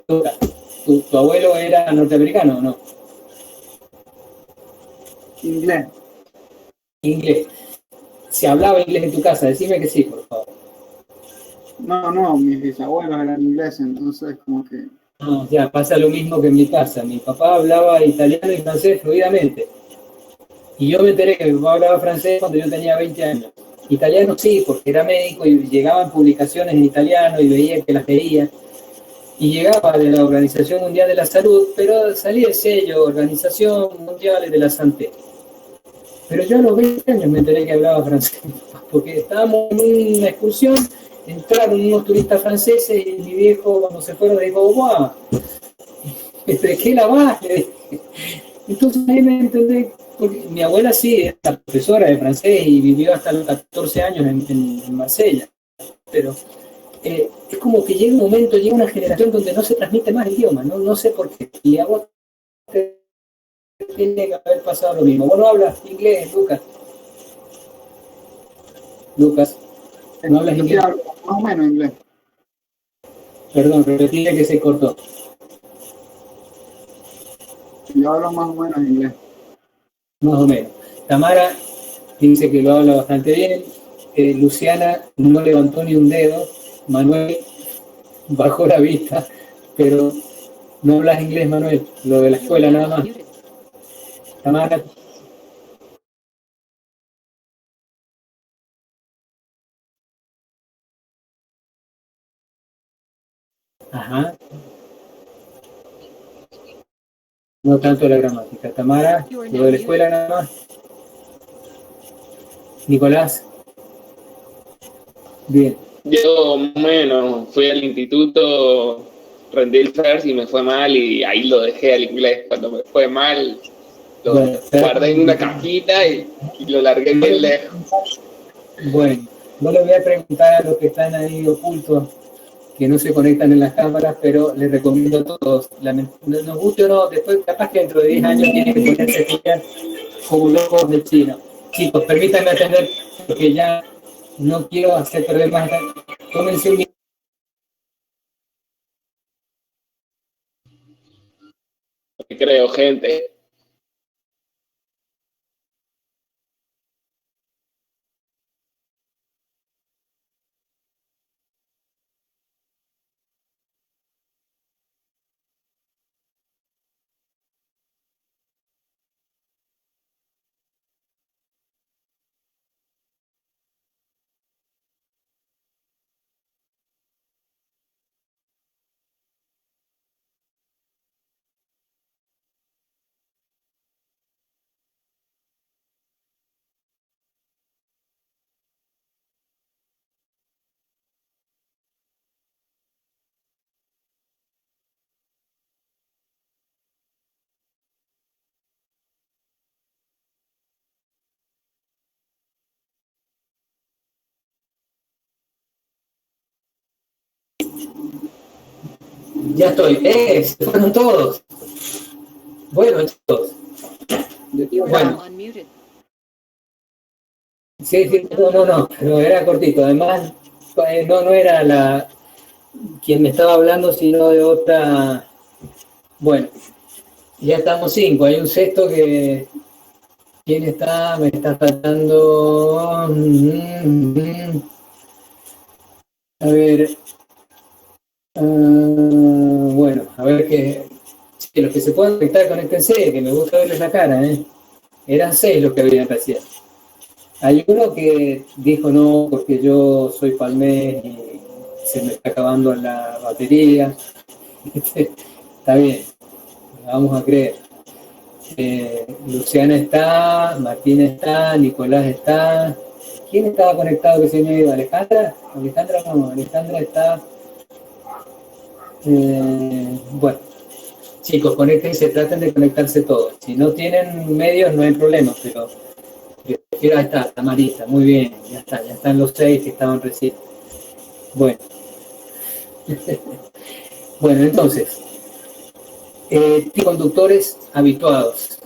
¿tu abuelo era norteamericano o no? Inglés. Inglés. ¿Se hablaba inglés en tu casa? Decime que sí, por favor. No, mis bisabuelos eran ingleses, entonces como que... No, ya, pasa lo mismo que en mi casa. Mi papá hablaba italiano y francés fluidamente. Y yo me enteré que mi papá hablaba francés cuando yo tenía 20 años. Italiano sí, porque era médico y llegaban publicaciones en italiano y veía que las leía. Y llegaba de la Organización Mundial de la Salud, pero salía el sello Organización Mundial de la Santé. Pero yo a los 20 años me enteré que hablaba francés, porque estábamos en una excursión, entraron unos turistas franceses y mi viejo cuando se fueron me dijo, ¡guau! ¿Entre qué la vas? Entonces ahí me entendí, Porque mi abuela sí es la profesora de francés y vivió hasta los 14 años en Marsella, pero es como que llega un momento, llega una generación donde no se transmite más el idioma, no sé por qué. Y a vos te tiene que haber pasado lo mismo. Vos no hablas inglés, Lucas. Lucas, ¿no hablas inglés? Más o menos inglés. Perdón, repetí que se cortó. Yo hablo más o menos inglés. Más o menos. Tamara dice que lo habla bastante bien. Luciana no levantó ni un dedo. Manuel bajó la vista, pero no hablas inglés, Manuel. Lo de la escuela nada más. Tamara. Ajá. No tanto la gramática. Tamara, lo de la escuela nada más. Nicolás. Bien. Yo, bueno, fui al instituto, rendí el FERS y me fue mal y ahí lo dejé al inglés. Cuando me fue mal, lo guardé en una cajita y lo largué bien lejos. Bueno, no le voy a preguntar a los que están ahí ocultos, que no se conectan en las cámaras, pero les recomiendo a todos, nos guste o no, después capaz que dentro de 10 años tienen que ponerse a estudiar como locos del chino. Chicos, permítanme atender, porque ya no quiero hacer perder más. Tómense un... Creo, gente. Ya estoy. Se fueron todos. Bueno, chicos. Bueno. Sí, no, pero era cortito. Además, no era quien me estaba hablando, sino de otra. Bueno, ya estamos 5. Hay un sexto que. ¿Quién está? Me está faltando. A ver. Bueno, a ver que los que se puedan conectar, conéctense, que me gusta verles la cara, Eran 6 los que habían recién. Hay uno que dijo no, porque yo soy palmés y se me está acabando la batería. Está bien, vamos a creer. Luciana está, Martín está, Nicolás está. ¿Quién estaba conectado que se me iba? ¿Alejandra? Alejandra está. Bueno, chicos, conéctense, traten de conectarse todos. Si no tienen medios, no hay problema, pero ahí está, Tamarita, muy bien, ya están los 6 que estaban recién. Bueno, bueno, entonces, conductores habituados.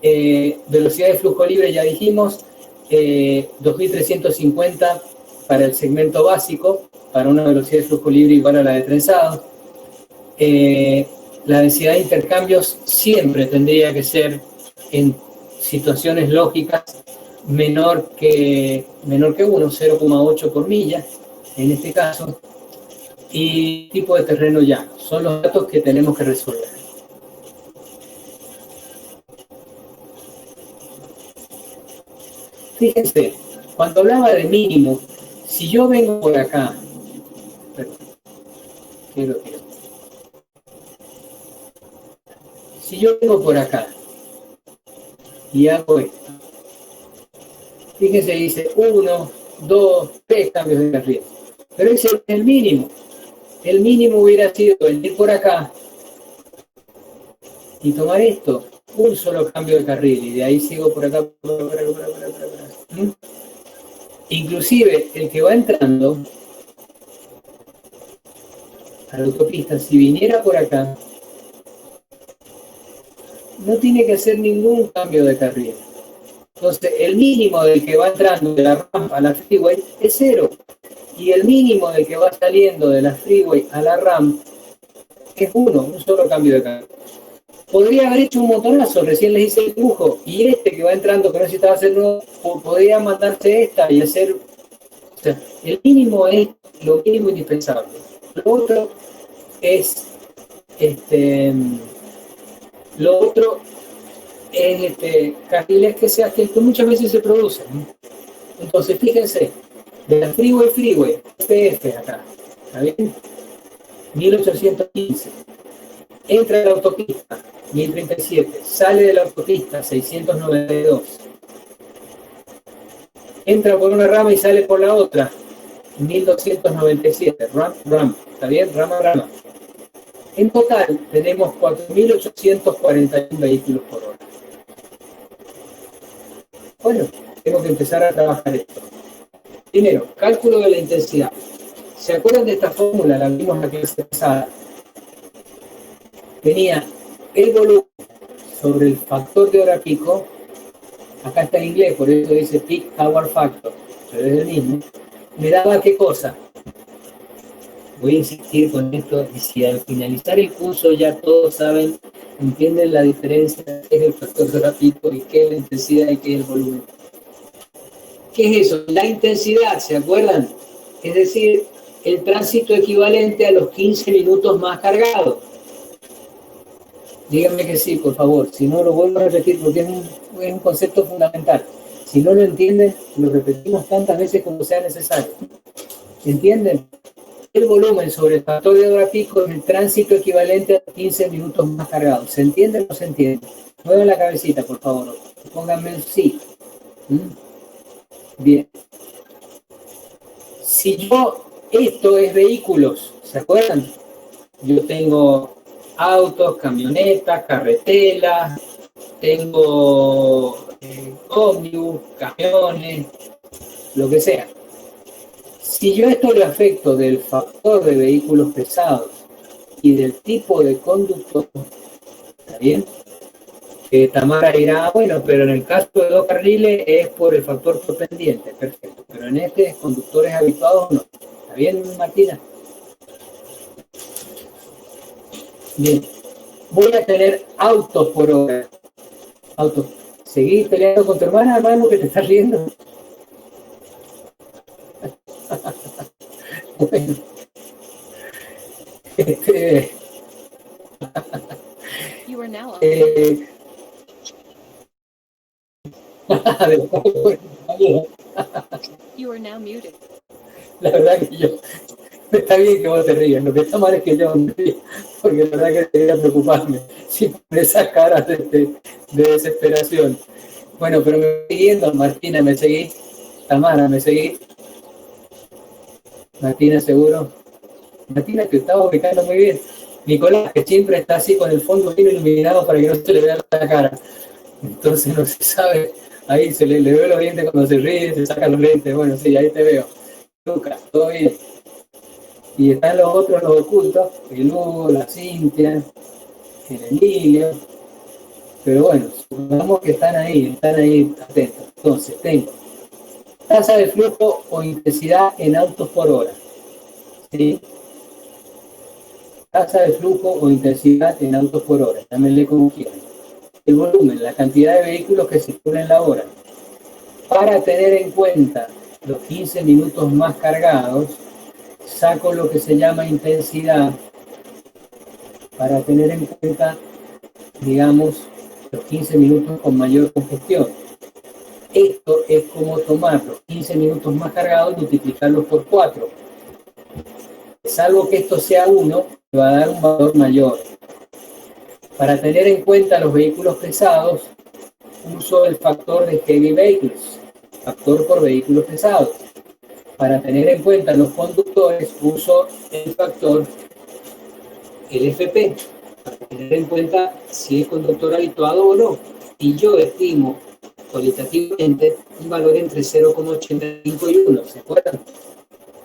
Velocidad de flujo libre, ya dijimos, 2350 para el segmento básico, para una velocidad de flujo libre igual a la de trenzado. La densidad de intercambios siempre tendría que ser en situaciones lógicas menor que 1, 0,8 por milla, en este caso, y tipo de terreno llano. Son los datos que tenemos que resolver. Fíjense, cuando hablaba de mínimo, si yo vengo por acá, si yo vengo por acá y hago esto, fíjense, dice 1, 2, 3 cambios de carril, pero ese es el mínimo. El mínimo hubiera sido venir por acá y tomar esto un solo cambio de carril y de ahí sigo por acá, por acá. ¿Mm? Inclusive el que va entrando a la autopista, si viniera por acá, no tiene que hacer ningún cambio de carril. Entonces, el mínimo del que va entrando de la rampa a la freeway es 0. Y el mínimo del que va saliendo de la freeway a la rampa es 1, un solo cambio de carril. Podría haber hecho un motorazo, recién les hice el dibujo, y este que va entrando, que no necesitaba hacer nuevo, podría mandarse esta y hacer... O sea, el mínimo es lo mínimo indispensable. Lo otro es... carriles que muchas veces se producen, ¿no? Entonces, fíjense, de la freeway, FF acá, ¿está bien? 1815. Entra a la autopista, 1037. Sale de la autopista, 692. Entra por una rama y sale por la otra, 1297. Ram, ¿está bien? Rama. En total, tenemos 4.841 vehículos por hora. Bueno, tengo que empezar a trabajar esto. Primero, cálculo de la intensidad. ¿Se acuerdan de esta fórmula? La vimos la clase pasada. Tenía el volumen sobre el factor de hora pico. Acá está en inglés, por eso dice peak hour factor, pero es el mismo. ¿Me daba qué cosa? Voy a insistir con esto, y si al finalizar el curso ya todos saben, entienden la diferencia, qué es el factor de hora pico y qué es la intensidad y qué es el volumen. ¿Qué es eso? La intensidad, ¿se acuerdan? Es decir, el tránsito equivalente a los 15 minutos más cargados. Díganme que sí, por favor. Si no, lo vuelvo a repetir porque es un concepto fundamental. Si no lo entienden, lo repetimos tantas veces como sea necesario. ¿Entienden? El volumen sobre el factor de hora pico es el tránsito equivalente a 15 minutos más cargados. ¿Se entiende o no se entiende? Muevan la cabecita, por favor. Pónganme un sí. Bien. Si esto es vehículos, ¿se acuerdan? Yo tengo autos, camionetas, carreteras, tengo ómnibus, camiones, lo que sea. Si yo esto le afecto del factor de vehículos pesados y del tipo de conductor, ¿está bien? Tamara dirá, bueno, pero en el caso de 2 carriles es por el factor por pendiente, perfecto. Pero en este, conductores habituados no. ¿Está bien, Martina? Bien. Voy a tener autos por hora. Autos. ¿Seguís peleando con tu hermana, hermano, que te estás riendo? Bueno. La verdad que yo, está bien que vos te rías, lo que está mal es que yo me río, porque la verdad que debería preocuparme, si por esas caras de desesperación. Bueno, pero me voy siguiendo, Martina, ¿me seguís? Tamara, ¿me seguís? Martina, ¿seguro? Martina, que estaba ubicando muy bien. Nicolás, que siempre está así con el fondo bien iluminado para que no se le vea la cara. Entonces no se sabe, ahí se le ve los dientes cuando se ríe, se saca los lentes. Bueno, sí, ahí te veo. Lucas, todo bien. Y están los otros, los ocultos, el Hugo, la Cintia, el Emilio. Pero bueno, supongamos que están ahí atentos. Entonces, tengo tasa de flujo o intensidad en autos por hora. ¿Sí? Tasa de flujo o intensidad en autos por hora. Llámenle como quieran. El volumen, la cantidad de vehículos que circulan en la hora. Para tener en cuenta los 15 minutos más cargados, saco lo que se llama intensidad para tener en cuenta, digamos, los 15 minutos con mayor congestión. Esto es como tomar los 15 minutos más cargados y multiplicarlos por 4. Salvo que esto sea 1, me va a dar un valor mayor. Para tener en cuenta los vehículos pesados, uso el factor de heavy vehicles, factor por vehículos pesados. Para tener en cuenta los conductores, uso el factor, el FP, tener en cuenta si es conductor habituado o no. Y yo estimo cualitativamente un valor entre 0,85 y 1, ¿se acuerdan?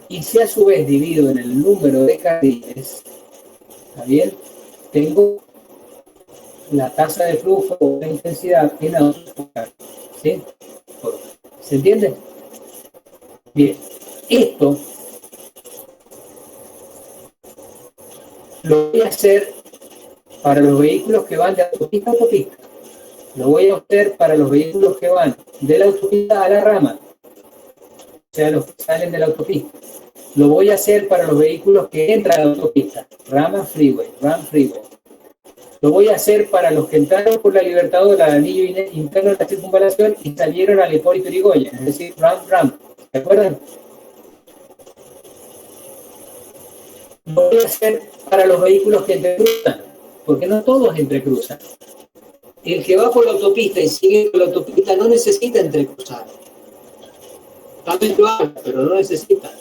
Y si a su vez divido en el número de carriles, ¿está bien? Tengo la tasa de flujo o la intensidad en autos por carril, ¿sí? ¿Se entiende? Bien, esto lo voy a hacer para los vehículos que van de autopista a autopista. Lo voy a hacer para los vehículos que van de la autopista a la rama, o sea, los que salen de la autopista. Lo voy a hacer para los vehículos que entran a la autopista, rama freeway, RAM freeway. Lo voy a hacer para los que entraron por la Libertador, al anillo interno de la circunvalación y salieron al Hipólito Yrigoyen, es decir, RAM. ¿Se acuerdan? Lo voy a hacer para los vehículos que entrecruzan, porque no todos entrecruzan. El que va por la autopista y sigue por la autopista no necesita entrecruzar. Tal vez lo haga, pero no necesita.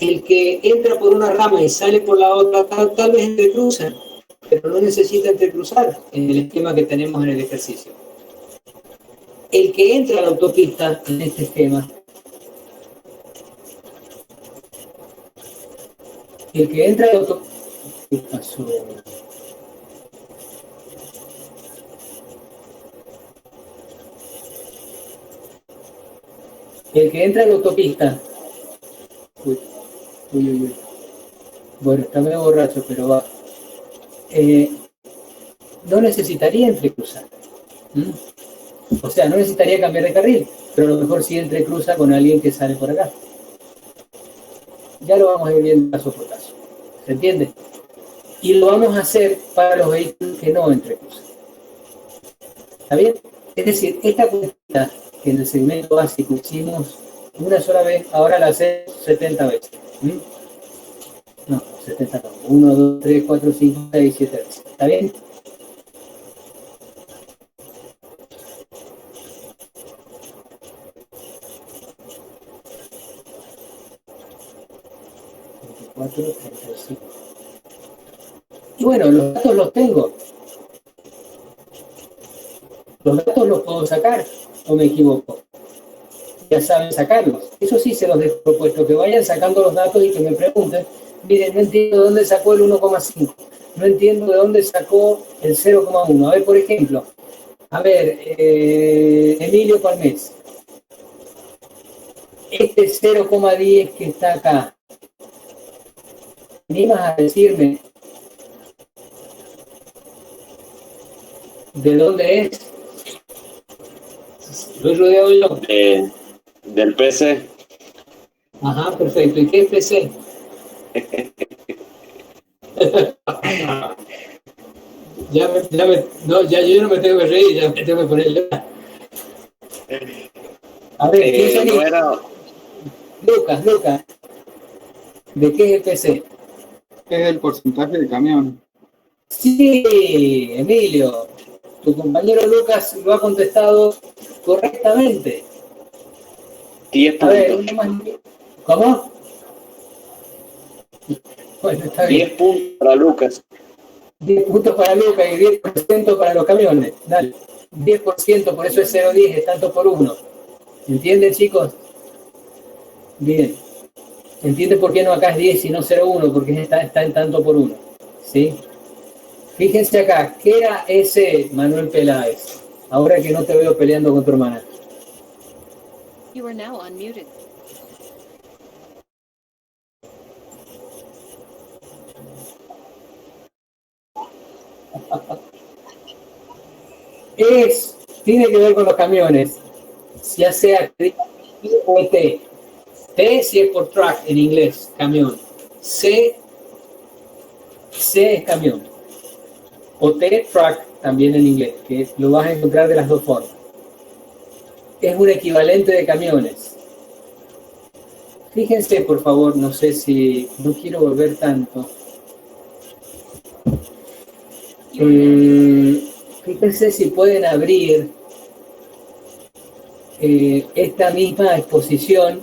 El que entra por una rama y sale por la otra, tal vez entrecruzan, pero no necesita entrecruzar en el esquema que tenemos en el ejercicio. El que entra a la autopista en este esquema, el que entra a la autopista, ¿qué pasó? El que entra a la autopista, uy. Bueno, está medio borracho, pero va. No necesitaría entrecruzar. O sea, no necesitaría cambiar de carril, pero a lo mejor sí entrecruza con alguien que sale por acá. Ya lo vamos a ir viendo caso por caso. ¿Se entiende? Y lo vamos a hacer para los vehículos que no entrecruzan. ¿Está bien? Es decir, esta cuenta que en el segmento básico hicimos una sola vez, ahora la hacemos 70 veces. No, 70 no. 1, 2, 3, 4, 5, 6, 7 veces. ¿Está bien? Y bueno, los datos los tengo. Los datos los puedo sacar, o me equivoco. Ya saben sacarlos. Eso sí se los dejo propuesto, que vayan sacando los datos y que me pregunten, miren, no entiendo de dónde sacó el 1,5, no entiendo de dónde sacó el 0,1. A ver, por ejemplo, Emilio Palmés. Este 0,10 que está acá, ¿me ibas a decirme de dónde es? ¿Lo he rodeado yo? Del PC. Ajá, perfecto. ¿Y qué es PC? ya yo no me tengo que reír, ya me tengo que poner. A ver, ¿qué es no era... Lucas, ¿de qué es el PC? Es el porcentaje de camión. Sí, Emilio, tu compañero Lucas lo ha contestado correctamente. 10 A ver, puntos. ¿Cómo? Bueno, está bien. 10 puntos para Lucas. 10 puntos para Lucas y 10% para los camiones. Dale. 10%, por eso es 0,10, es tanto por 1. ¿Entienden, chicos? Bien. ¿Entienden por qué no acá es 10 y no 0,1? Porque está en tanto por 1. ¿Sí? Fíjense acá, ¿qué era ese Manuel Peláez? Ahora que no te veo peleando con tu hermana. You are now unmuted. Tiene que ver con los camiones, ya sea T o T. T si es por truck en inglés, camión. C es camión. O T, truck, también en inglés, que lo vas a encontrar de las dos formas. Es un equivalente de camiones. Fíjense, por favor, no sé si... No quiero volver tanto. Fíjense si pueden abrir esta misma exposición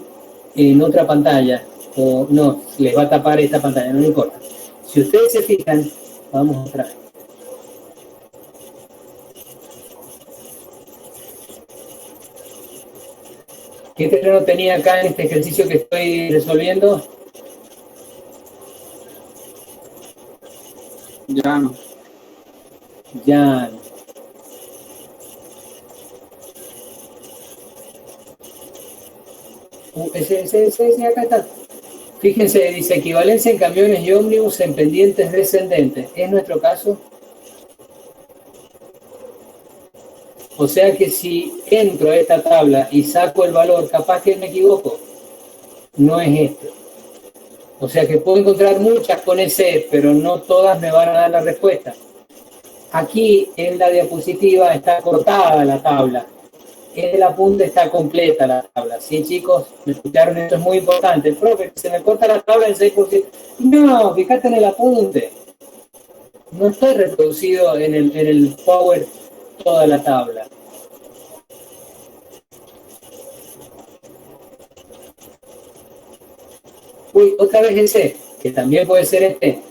en otra pantalla. O no, les va a tapar esta pantalla, no importa. Si ustedes se fijan, Vamos a mostrar. ¿Qué terreno tenía acá en este ejercicio que estoy resolviendo? Llano. Llano. Ese acá está. Fíjense, dice equivalencia en camiones y ómnibus en pendientes descendentes. ¿Es nuestro caso? O sea que si entro a esta tabla y saco el valor, capaz que me equivoco. No es esto. O sea que puedo encontrar muchas con ese, pero no todas me van a dar la respuesta. Aquí en la diapositiva está cortada la tabla. En el apunte está completa la tabla. ¿Sí, chicos? ¿Me escucharon? Esto es muy importante. Profe, se me corta la tabla en 6%. No, fíjate en el apunte. No está reproducido en el Power toda la tabla. Uy, otra vez ese, que también puede ser este.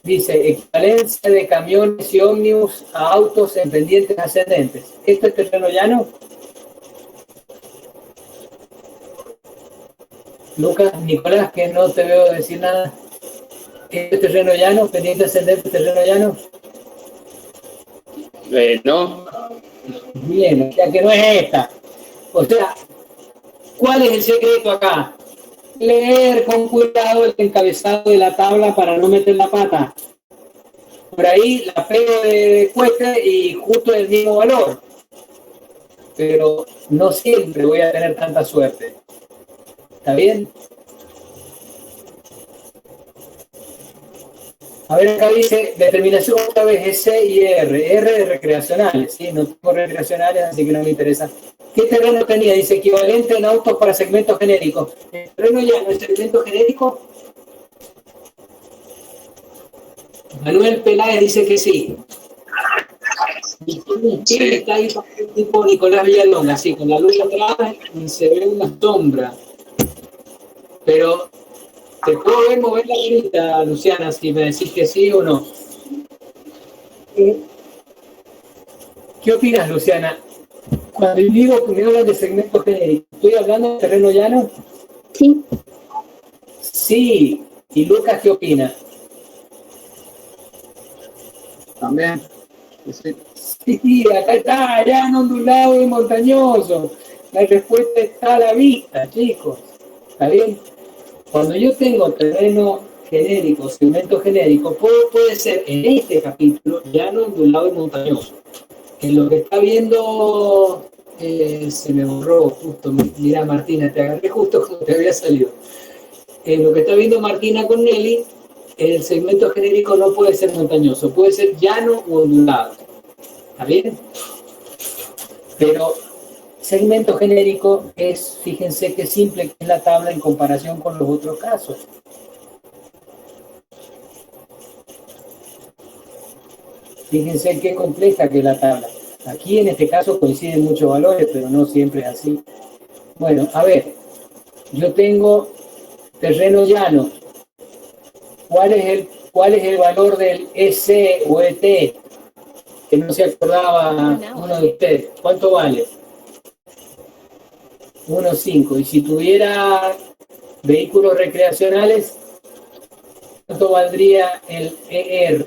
Dice, equivalencia de camiones y ómnibus a autos en pendientes ascendentes. ¿Esto es terreno llano? Lucas, Nicolás, que no te veo decir nada. ¿Esto es terreno llano? ¿Pendiente ascendente, terreno llano? No. Bien, o sea que no es esta. O sea, ¿cuál es el secreto acá? Leer con cuidado el encabezado de la tabla para no meter la pata. Por ahí la pego de cueste y justo el mismo valor. Pero no siempre voy a tener tanta suerte. ¿Está bien? A ver, acá dice, determinación otra vez es C y R. R de recreacionales, ¿sí? No tengo recreacionales, así que no me interesa. ¿Qué terreno tenía? Dice, equivalente en autos para segmentos genéricos. ¿El terreno ya no es segmento genérico? Manuel Peláez dice que sí. ¿Quién está ahí? Tipo Nicolás Villalonga, así, con la luz atrás y se ve una sombra. Pero te puedo ver mover la manita, Luciana, si me decís que sí o no. ¿Qué opinas, Luciana? Cuando digo que me hablan de segmento genérico, ¿estoy hablando de terreno llano? Sí. Sí. ¿Y Lucas qué opina? También. Sí. Sí, acá está, llano, ondulado y montañoso. La respuesta está a la vista, chicos. ¿Está bien? Cuando yo tengo terreno genérico, segmento genérico, puede ser en este capítulo llano, ondulado y montañoso. En lo que está viendo, se me borró justo, mira Martina, te agarré justo como te había salido. En lo que está viendo Martina con Nelly, el segmento genérico no puede ser montañoso, puede ser llano o ondulado. ¿Está bien? Pero segmento genérico es, fíjense qué simple que es la tabla en comparación con los otros casos. Fíjense qué compleja que es la tabla. Aquí en este caso coinciden muchos valores, pero no siempre es así. Bueno, a ver, yo tengo terreno llano. ¿Cuál es el valor del EC o ET? Que no se acordaba uno de ustedes. ¿Cuánto vale? 1,5. Y si tuviera vehículos recreacionales, ¿cuánto valdría el ER?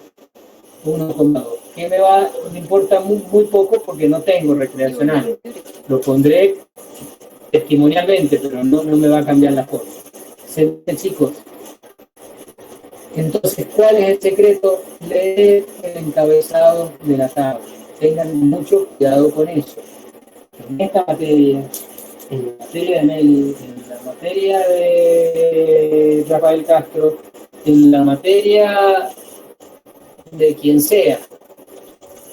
1,2. Que me importa muy poco porque no tengo recreacionales. Lo pondré testimonialmente, pero no me va a cambiar la forma. ¿Se ven, chicos? Entonces, ¿cuál es el secreto? Leer el encabezado de la tabla. Tengan mucho cuidado con eso. En esta materia, en la materia de Nelly, en la materia de Rafael Castro, en la materia de quien sea.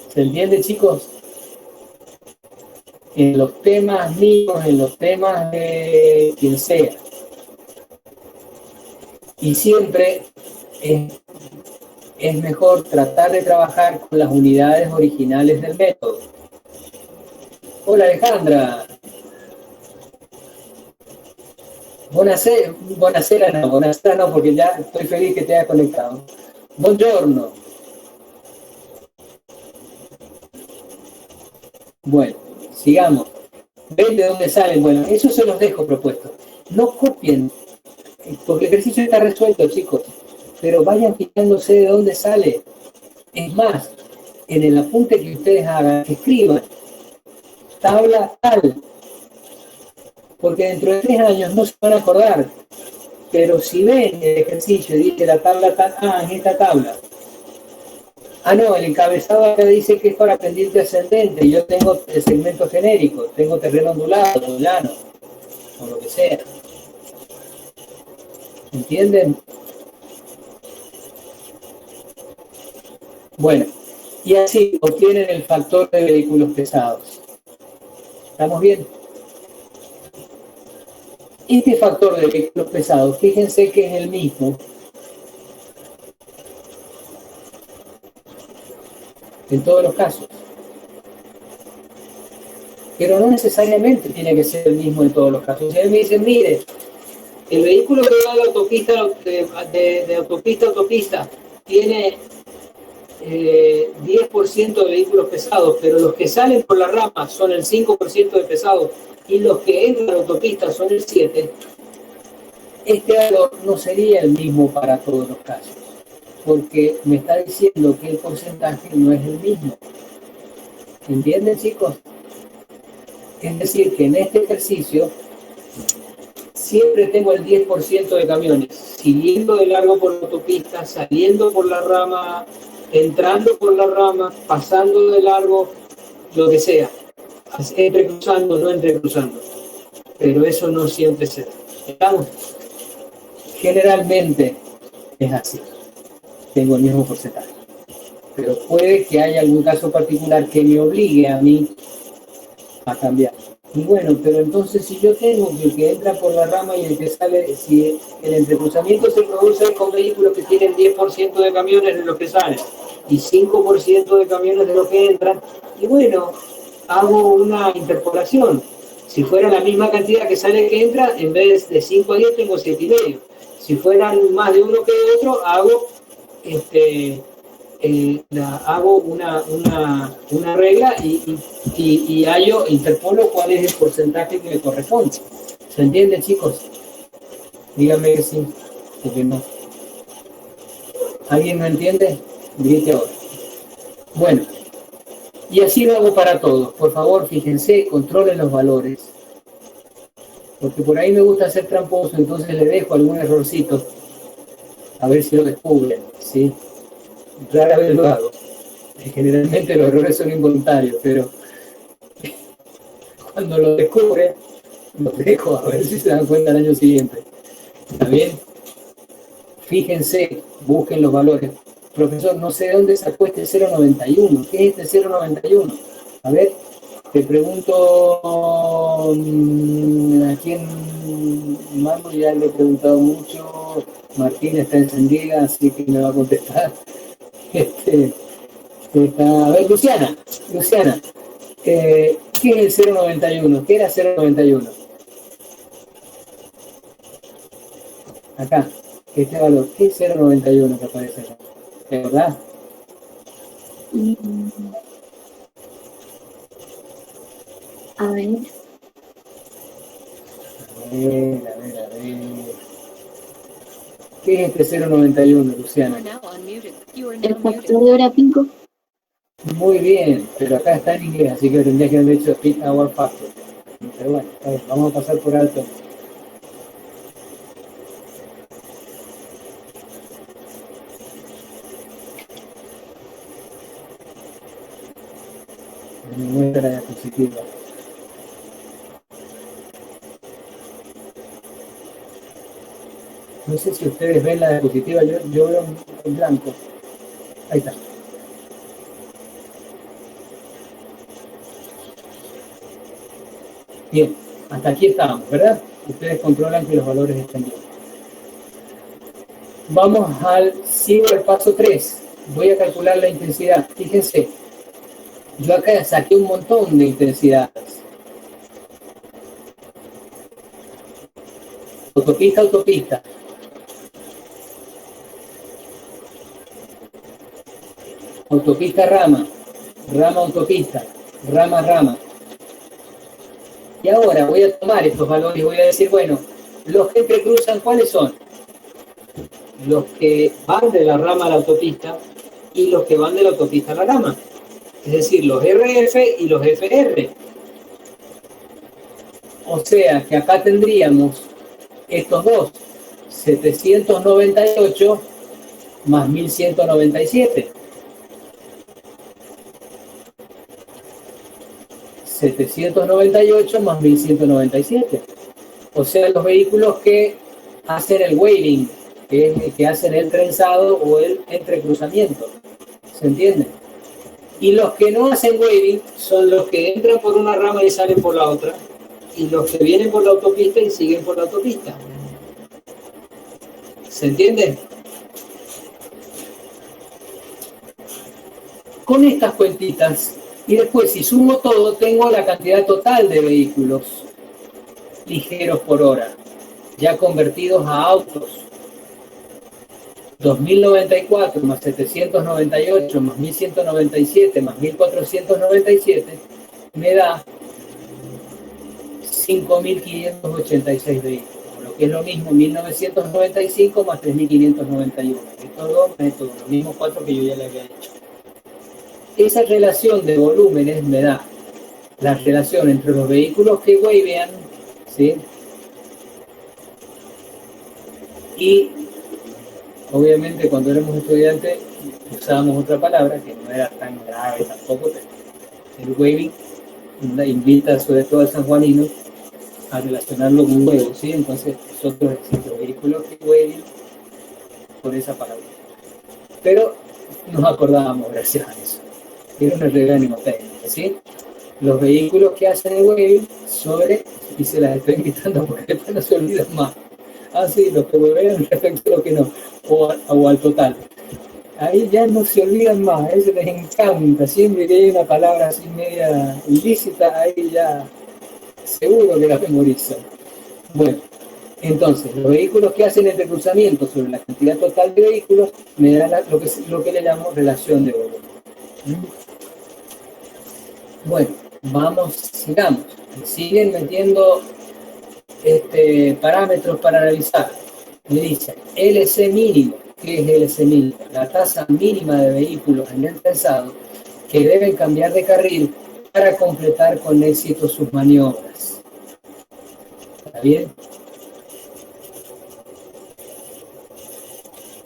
¿Se entiende, chicos? En los temas míos, en los temas de quien sea. Y siempre es mejor tratar de trabajar con las unidades originales del método. Hola, Alejandra. Buonasera no, porque ya estoy feliz que te hayas conectado. Buongiorno. Bueno, sigamos. ¿Ven de dónde salen? Bueno, eso se los dejo propuesto. No copien, porque el ejercicio está resuelto, chicos, pero vayan fijándose de dónde sale. Es más, en el apunte que ustedes hagan, escriban tabla tal, porque dentro de 3 años no se van a acordar, pero si ven el ejercicio y dice la tabla tal, en esta tabla. No, el encabezado acá dice que es para pendiente ascendente, y yo tengo el segmento genérico, tengo terreno ondulado, llano, o lo que sea. ¿Entienden? Bueno, y así obtienen el factor de vehículos pesados. ¿Estamos bien? Este factor de vehículos pesados, fíjense que es el mismo en todos los casos. Pero no necesariamente tiene que ser el mismo en todos los casos. Si a mí me dicen, mire, el vehículo que va de autopista de autopista a autopista tiene 10% de vehículos pesados, pero los que salen por la rama son el 5% de pesados y los que entran a la autopista son el 7%, este valor no sería el mismo para todos los casos, porque me está diciendo que el porcentaje no es el mismo. ¿Entienden, chicos? Es decir, que en este ejercicio siempre tengo el 10% de camiones siguiendo de largo por la autopista, saliendo por la rama, entrando por la rama, pasando de largo, lo que sea, entrecruzando, no entrecruzando. Pero eso no siempre se da. ¿Estamos? Generalmente es así. Tengo el mismo porcentaje. Pero puede que haya algún caso particular que me obligue a mí a cambiar. Y bueno, pero entonces si yo tengo que el que entra por la rama y el que sale, si el entrecruzamiento se produce con vehículos que tienen 10% de camiones de los que salen y 5% de camiones de los que entran, y bueno, hago una interpolación. Si fuera la misma cantidad que sale que entra, en vez de 5 a 10 tengo 7,5. Si fueran más de uno que de otro, hago hago una regla y hallo, interpolo cuál es el porcentaje que me corresponde. ¿Se entiende, chicos? Díganme que sí, o que no. ¿Alguien no entiende? Grite ahora. Bueno, y así lo hago para todos. Por favor, fíjense, controlen los valores. Porque por ahí me gusta ser tramposo, entonces le dejo algún errorcito. A ver si lo descubren, ¿sí? Rara vez lo hago. Generalmente los errores son involuntarios, pero cuando lo descubre, los dejo a ver si se dan cuenta el año siguiente. ¿Está bien? Fíjense, busquen los valores. Profesor, no sé de dónde sacó este 0,91. ¿Qué es este 0,91? A ver, te pregunto a quién mando, ya le he preguntado mucho. Martín está encendida, así que me va a contestar. A ver, Luciana, ¿qué es el 0,91? ¿Qué era 0,91? Acá, este valor, ¿qué es 0,91 que aparece acá? ¿Es verdad? A ver. A ver. ¿Qué es este 0,91, Luciana? El factor de hora pico. Muy bien, pero acá está en inglés, así que tendrías que haber hecho peak hour factor. Pero bueno, a ver, vamos a pasar por alto. Me muestra la diapositiva. No sé si ustedes ven la diapositiva, yo veo en blanco. Ahí está. Bien, hasta aquí estamos, ¿verdad? Ustedes controlan que los valores estén bien. Vamos sigo al paso 3. Voy a calcular la intensidad. Fíjense, yo acá saqué un montón de intensidades. Autopista. Autopista rama autopista. rama a rama. Y ahora voy a tomar estos valores y voy a decir, bueno, los que entrecruzan, ¿cuáles son? Los que van de la rama a la autopista y los que van de la autopista a la rama. Es decir, los RF y los FR. O sea, que acá tendríamos estos dos, 798 más 1197. 798 más 1197. O sea, los vehículos que hacen el waving, que hacen el trenzado o el entrecruzamiento. ¿Se entiende? Y los que no hacen waving son los que entran por una rama y salen por la otra. Y los que vienen por la autopista y siguen por la autopista. ¿Se entiende? Con estas cuentitas, y después si sumo todo, tengo la cantidad total de vehículos ligeros por hora, ya convertidos a autos. 2094 más 798 más 1197 más 1497 me da 5.586 vehículos, lo que es lo mismo 1995 más 3.591. Estos dos métodos, los mismos 4 que yo ya le había hecho. Esa relación de volúmenes me da la relación entre los vehículos que wavean, ¿sí? Y obviamente cuando éramos estudiantes usábamos otra palabra que no era tan grave tampoco, pero el waving invita sobre todo al sanjuanino a relacionarlo con un huevo, ¿sí? Entonces nosotros decimos vehículos que wavean por esa palabra. Pero nos acordábamos gracias a eso. Era una regla mnemotécnica, ¿sí? Los vehículos que hacen el waving sobre, y se las estoy invitando porque después no se olvidan más. Ah, sí, los que wavean respecto a los que no, o al total. Ahí ya no se olvidan más, a eso les encanta. Siempre que hay una palabra así media ilícita, ahí ya seguro que la memorizan. Bueno, entonces, los vehículos que hacen el cruzamiento sobre la cantidad total de vehículos me dan lo que le llamo relación de volumen. Bueno, sigamos. Siguen metiendo parámetros para analizar. Me dicen LC mínimo. ¿Qué es LC mínimo? La tasa mínima de vehículos en el trenzado que deben cambiar de carril para completar con éxito sus maniobras. ¿Está bien?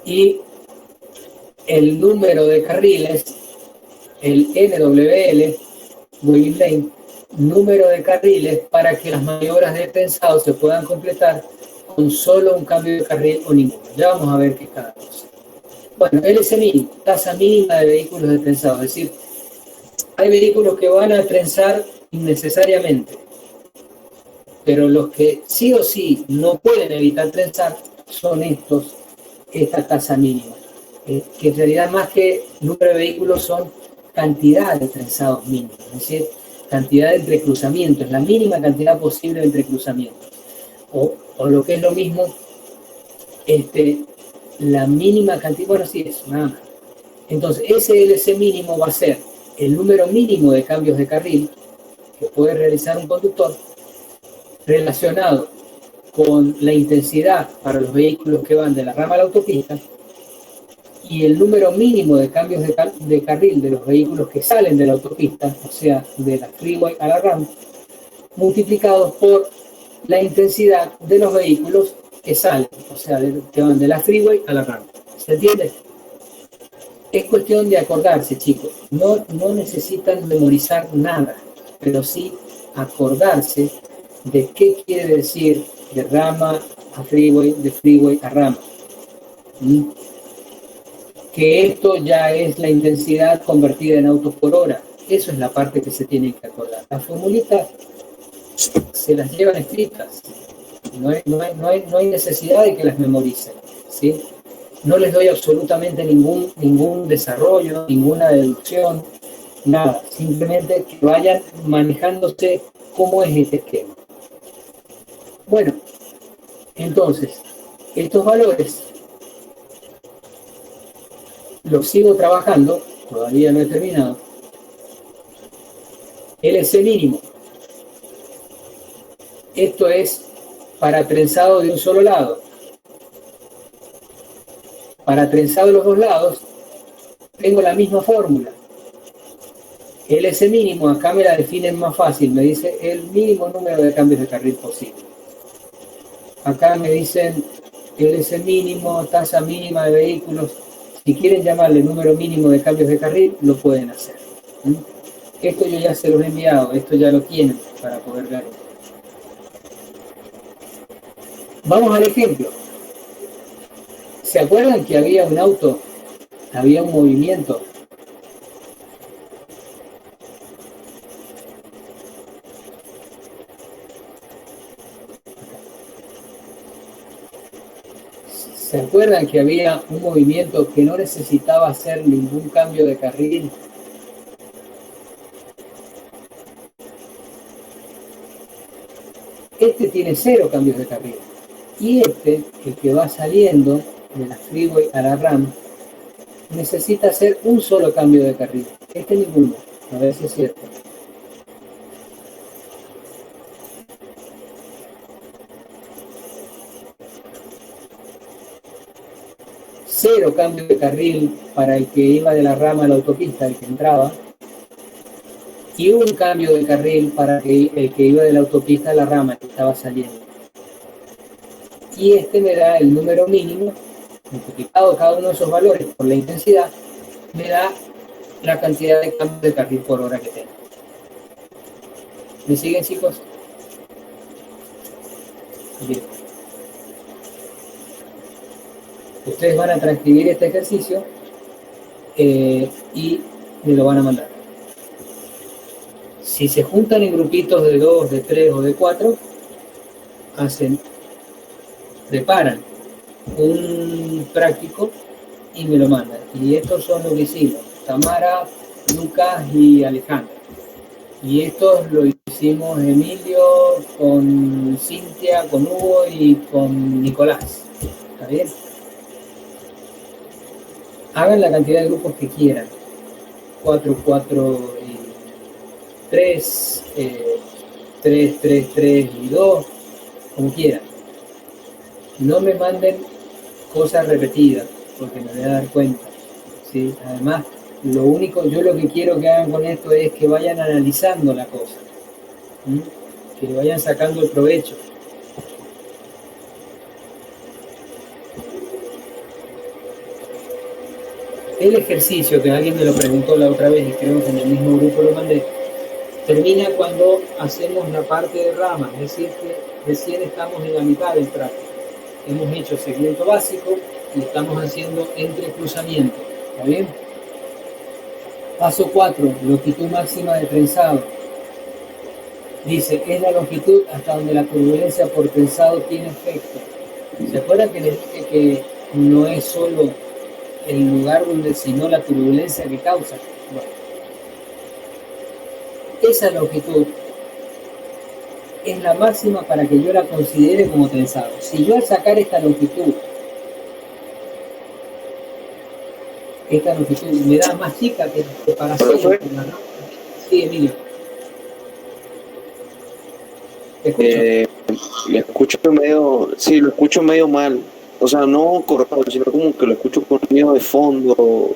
Y el número de carriles, el NWL, Waving Lane, número de carriles para que las maniobras de trenzado se puedan completar con solo un cambio de carril o ninguno. Ya vamos a ver qué es cada cosa. Bueno, LC mínimo, tasa mínima de vehículos de trenzado, es decir, hay vehículos que van a trenzar innecesariamente, pero los que sí o sí no pueden evitar trenzar son esta tasa mínima, que en realidad más que número de vehículos son cantidad de trenzados mínimos, es decir, cantidad de entrecruzamientos, la mínima cantidad posible de entrecruzamientos, o lo que es lo mismo, la mínima cantidad, bueno, sí, es nada más. Entonces, ese LC mínimo va a ser el número mínimo de cambios de carril que puede realizar un conductor relacionado con la intensidad para los vehículos que van de la rama a la autopista y el número mínimo de cambios de carril de los vehículos que salen de la autopista, o sea, de la freeway a la rampa, multiplicados por la intensidad de los vehículos que salen, o sea, que van de la freeway a la rampa. ¿Se entiende? Es cuestión de acordarse, chicos. No necesitan memorizar nada, pero sí acordarse de qué quiere decir de rama a freeway, de freeway a rama. Que esto ya es la intensidad convertida en autos por hora. Eso es la parte que se tiene que acordar. Las formulitas se las llevan escritas. No hay necesidad de que las memoricen, ¿sí? No les doy absolutamente ningún desarrollo, ninguna deducción, nada. Simplemente que vayan manejándose cómo es este esquema. Bueno, entonces, estos valores los sigo trabajando, todavía no he terminado, LC mínimo. Esto es para trenzado de un solo lado. Para trenzado de los dos lados, tengo la misma fórmula. LC mínimo, acá me la definen más fácil, me dice el mínimo número de cambios de carril posible. Acá me dicen LC mínimo, tasa mínima de vehículos. Si quieren llamarle número mínimo de cambios de carril, lo pueden hacer. Esto yo ya se los he enviado, esto ya lo tienen para poder ver. Vamos al ejemplo. ¿Se acuerdan que había un auto, había un movimiento? ¿Se acuerdan que había un movimiento que no necesitaba hacer ningún cambio de carril? Este tiene 0 cambios de carril. Y este, el que va saliendo de la freeway a la RAM, necesita hacer un solo cambio de carril. Este ninguno. A ver si es cierto. Cero cambio de carril para el que iba de la rama a la autopista, el que entraba, y un cambio de carril para el que iba de la autopista a la rama, el que estaba saliendo. Y este me da el número mínimo, multiplicado cada uno de esos valores por la intensidad, me da la cantidad de cambios de carril por hora que tengo. ¿Me siguen, chicos? Bien. Ustedes van a transcribir este ejercicio y me lo van a mandar. Si se juntan en grupitos de 2, de 3 o de 4, preparan un práctico y me lo mandan. Y estos son los que hicimos: Tamara, Lucas y Alejandra. Y estos lo hicimos Emilio, con Cintia, con Hugo y con Nicolás. ¿Está bien? Hagan la cantidad de grupos que quieran. 4, 4 y 3, 3, 3, 3 y 2, como quieran. No me manden cosas repetidas, porque me voy a dar cuenta, ¿sí? Además, yo lo que quiero que hagan con esto es que vayan analizando la cosa, ¿sí? Que le vayan sacando el provecho. El ejercicio, que alguien me lo preguntó la otra vez y creo que en el mismo grupo lo mandé, termina cuando hacemos la parte de ramas, es decir, que recién estamos en la mitad del trato. Hemos hecho segmento básico y estamos haciendo entrecruzamiento. ¿Está bien? Paso 4, longitud máxima de trenzado. Dice, es la longitud hasta donde la turbulencia por trenzado tiene efecto. ¿Se acuerdan que les dije que no es solo el lugar sino la turbulencia que causa? Bueno, esa longitud es la máxima para que yo la considere como trenzado. Si yo al sacar esta longitud me da más chica que para hacer, ¿no? Sí, Emilio. ¿Te escucho? Lo escucho medio mal. O sea, no cortado, sino como que lo escucho con ruido de fondo o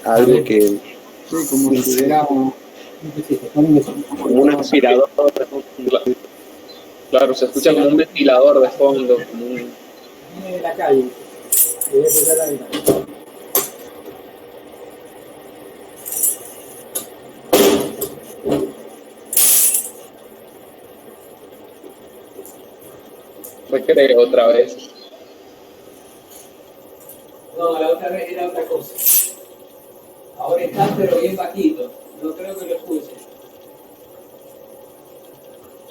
algo que... Sí, como si hubiera como un aspirador. Claro, se escucha como un ventilador de fondo. Viene de la calle. Voy a empezar a gritar. Recreo otra vez. No, la otra vez era otra cosa. Ahora está, pero bien bajito. No creo que lo escuchen.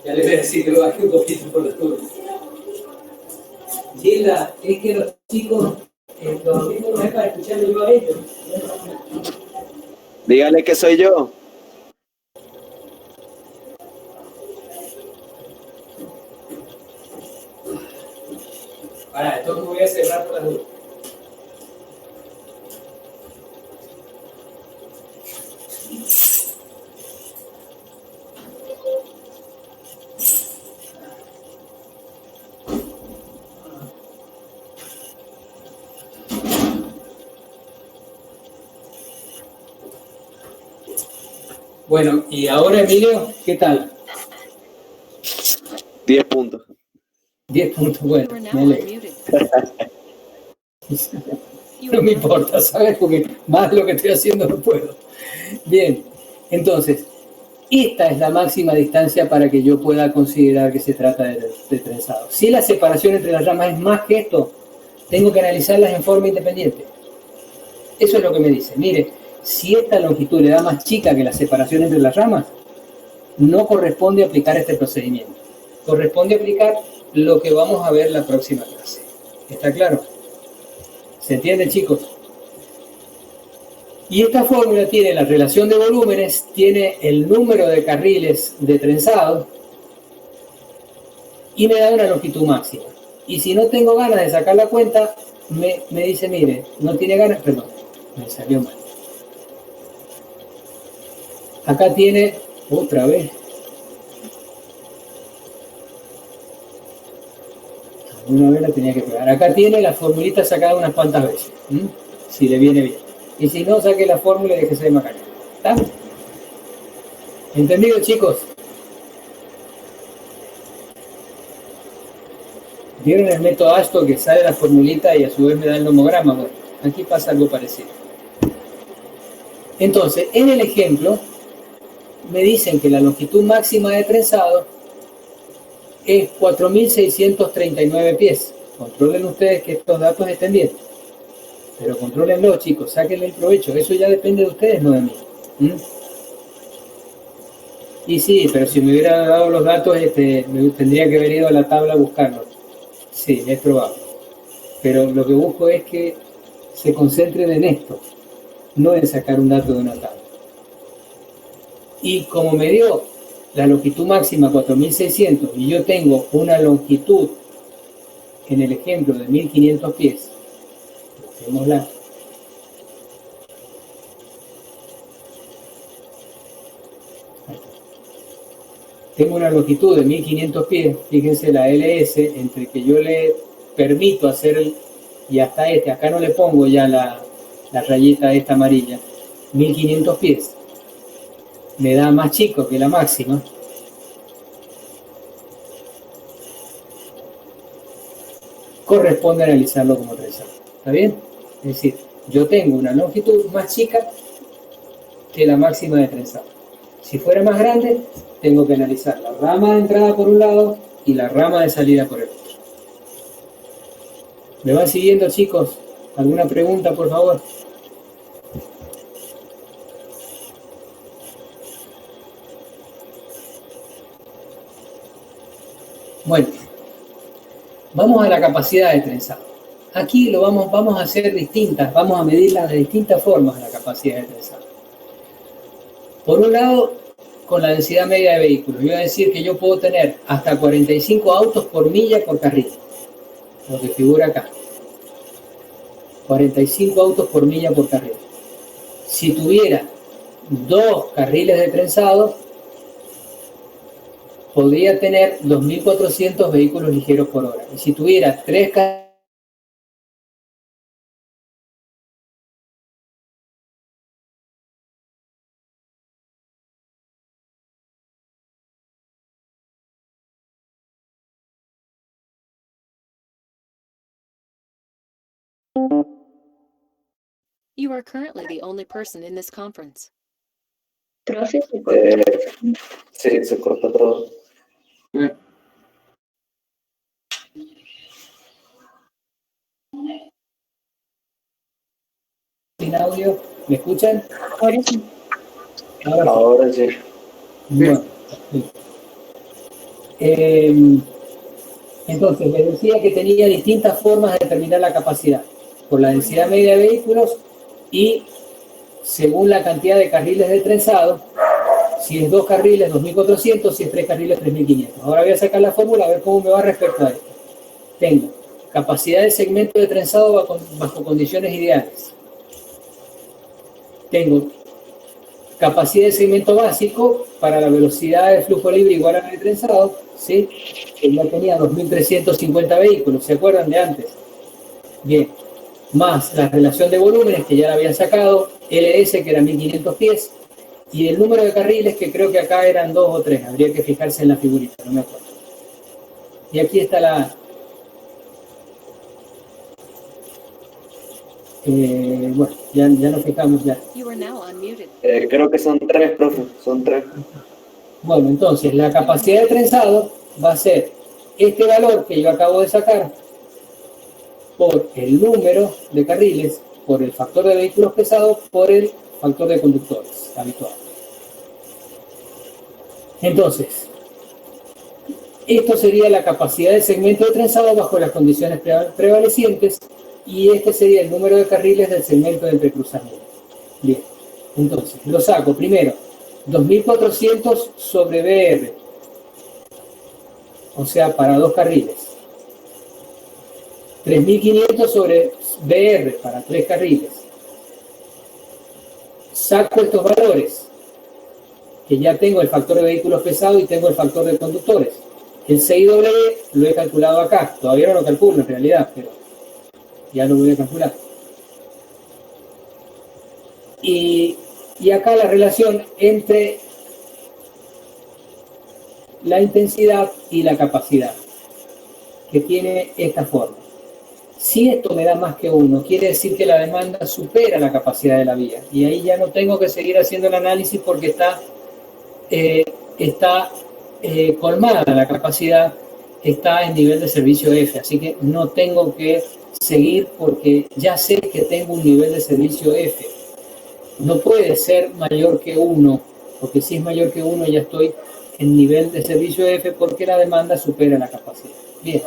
Ya les voy a decir que lo bajé un poquito por los turnos. Gilda, es que los chicos, los audífonos es para escucharlo yo a ellos. Dígale que soy yo. Para, entonces me voy a cerrar por las dudas. Bueno, y ahora, Emilio, ¿qué tal? 10 puntos. 10 puntos, You bueno, are now me alegro. unmuted. You No are me now importa, ¿sabes? Porque más lo que estoy haciendo no puedo. Bien, entonces, esta es la máxima distancia para que yo pueda considerar que se trata de trenzado. Si la separación entre las ramas es más que esto, tengo que analizarlas en forma independiente. Eso es lo que me dice. Mire, si esta longitud le da más chica que la separación entre las ramas, no corresponde aplicar este procedimiento. Corresponde aplicar lo que vamos a ver la próxima clase. ¿Está claro? ¿Se entiende, chicos? Y esta fórmula tiene la relación de volúmenes, tiene el número de carriles de trenzado y me da una longitud máxima. Y si no tengo ganas de sacar la cuenta, me dice, mire, no tiene ganas, perdón, me salió mal. Acá tiene, otra vez, una vez la tenía que pegar. Acá tiene la formulita sacada unas cuantas veces, si le viene bien. Y si no, saque la fórmula y déjese de macanear. ¿Está? ¿Entendido, chicos? ¿Vieron el método Ashton que sale la formulita y a su vez me da el nomograma? Bueno, aquí pasa algo parecido. Entonces, en el ejemplo, me dicen que la longitud máxima de trenzado es 4.639 pies. Controlen ustedes que estos datos estén bien. Pero contrólenlo, chicos, sáquenle el provecho. Eso ya depende de ustedes, no de mí. Y sí, pero si me hubiera dado los datos, me tendría que haber ido a la tabla a buscarlos. Sí, es probable. Pero lo que busco es que se concentren en esto, no en sacar un dato de una tabla. Y como me dio la longitud máxima 4.600 y yo tengo una longitud en el ejemplo de 1.500 pies, busquémosla. Tengo una longitud de 1.500 pies, fíjense la LS, entre que yo le permito hacer, y hasta acá no le pongo ya la rayita esta amarilla, 1.500 pies. Me da más chico que la máxima. Corresponde analizarlo como trenzado. ¿Está bien? Es decir, yo tengo una longitud más chica que la máxima de trenzado. Si fuera más grande, tengo que analizar la rama de entrada por un lado y la rama de salida por el otro. ¿Me van siguiendo, chicos? ¿Alguna pregunta, por favor? Bueno, vamos a la capacidad de trenzado. Aquí lo vamos a hacer distintas, vamos a medirla de distintas formas la capacidad de trenzado. Por un lado, con la densidad media de vehículos. Yo voy a decir que yo puedo tener hasta 45 autos por milla por carril. Lo que figura acá. 45 autos por milla por carril. Si tuviera 2 carriles de trenzado, podría tener 2.400 vehículos ligeros por hora. Y si tuviera 3 carriles, You are currently the only person in this conference. Profe, Sí, se corta todo. sin audio, ¿me escuchan? ahora sí. Ahora sí. Bueno, entonces, les decía que tenía distintas formas de determinar la capacidad, por la densidad media de vehículos y según la cantidad de carriles de trenzado. Si es 2 carriles, 2.400, si es 3 carriles, 3.500. Ahora voy a sacar la fórmula a ver cómo me va respecto a esto. Tengo capacidad de segmento de trenzado bajo condiciones ideales. Tengo capacidad de segmento básico para la velocidad de flujo libre igual a la de trenzado, ¿sí? Que ya tenía 2.350 vehículos, ¿se acuerdan de antes? Bien, más la relación de volúmenes que ya la habían sacado, LS que era 1.500 pies, Y el número de carriles, que creo que acá eran 2 o 3, habría que fijarse en la figurita, no me acuerdo. Y aquí está la... bueno, ya nos fijamos ya. You are now unmuted. Creo que son 3, profe, son 3. Bueno, entonces la capacidad de trenzado va a ser este valor que yo acabo de sacar por el número de carriles, por el factor de vehículos pesados, por el factor de conductores habitual. Entonces, esto sería la capacidad del segmento de trenzado bajo las condiciones prevalecientes, y este sería el número de carriles del segmento de entrecruzamiento. Bien, entonces, lo saco primero, 2400 sobre BR, o sea, para 2 carriles. 3500 sobre BR, para 3 carriles. Saco estos valores, que ya tengo el factor de vehículos pesados y tengo el factor de conductores. El CIW lo he calculado acá, todavía no lo calculo en realidad, pero ya lo voy a calcular. Y acá la relación entre la intensidad y la capacidad, que tiene esta forma. Si esto me da más que 1, quiere decir que la demanda supera la capacidad de la vía. Y ahí ya no tengo que seguir haciendo el análisis porque está colmada la capacidad, está en nivel de servicio F. Así que no tengo que seguir porque ya sé que tengo un nivel de servicio F. No puede ser mayor que 1, porque si es mayor que 1 ya estoy en nivel de servicio F porque la demanda supera la capacidad. Bien,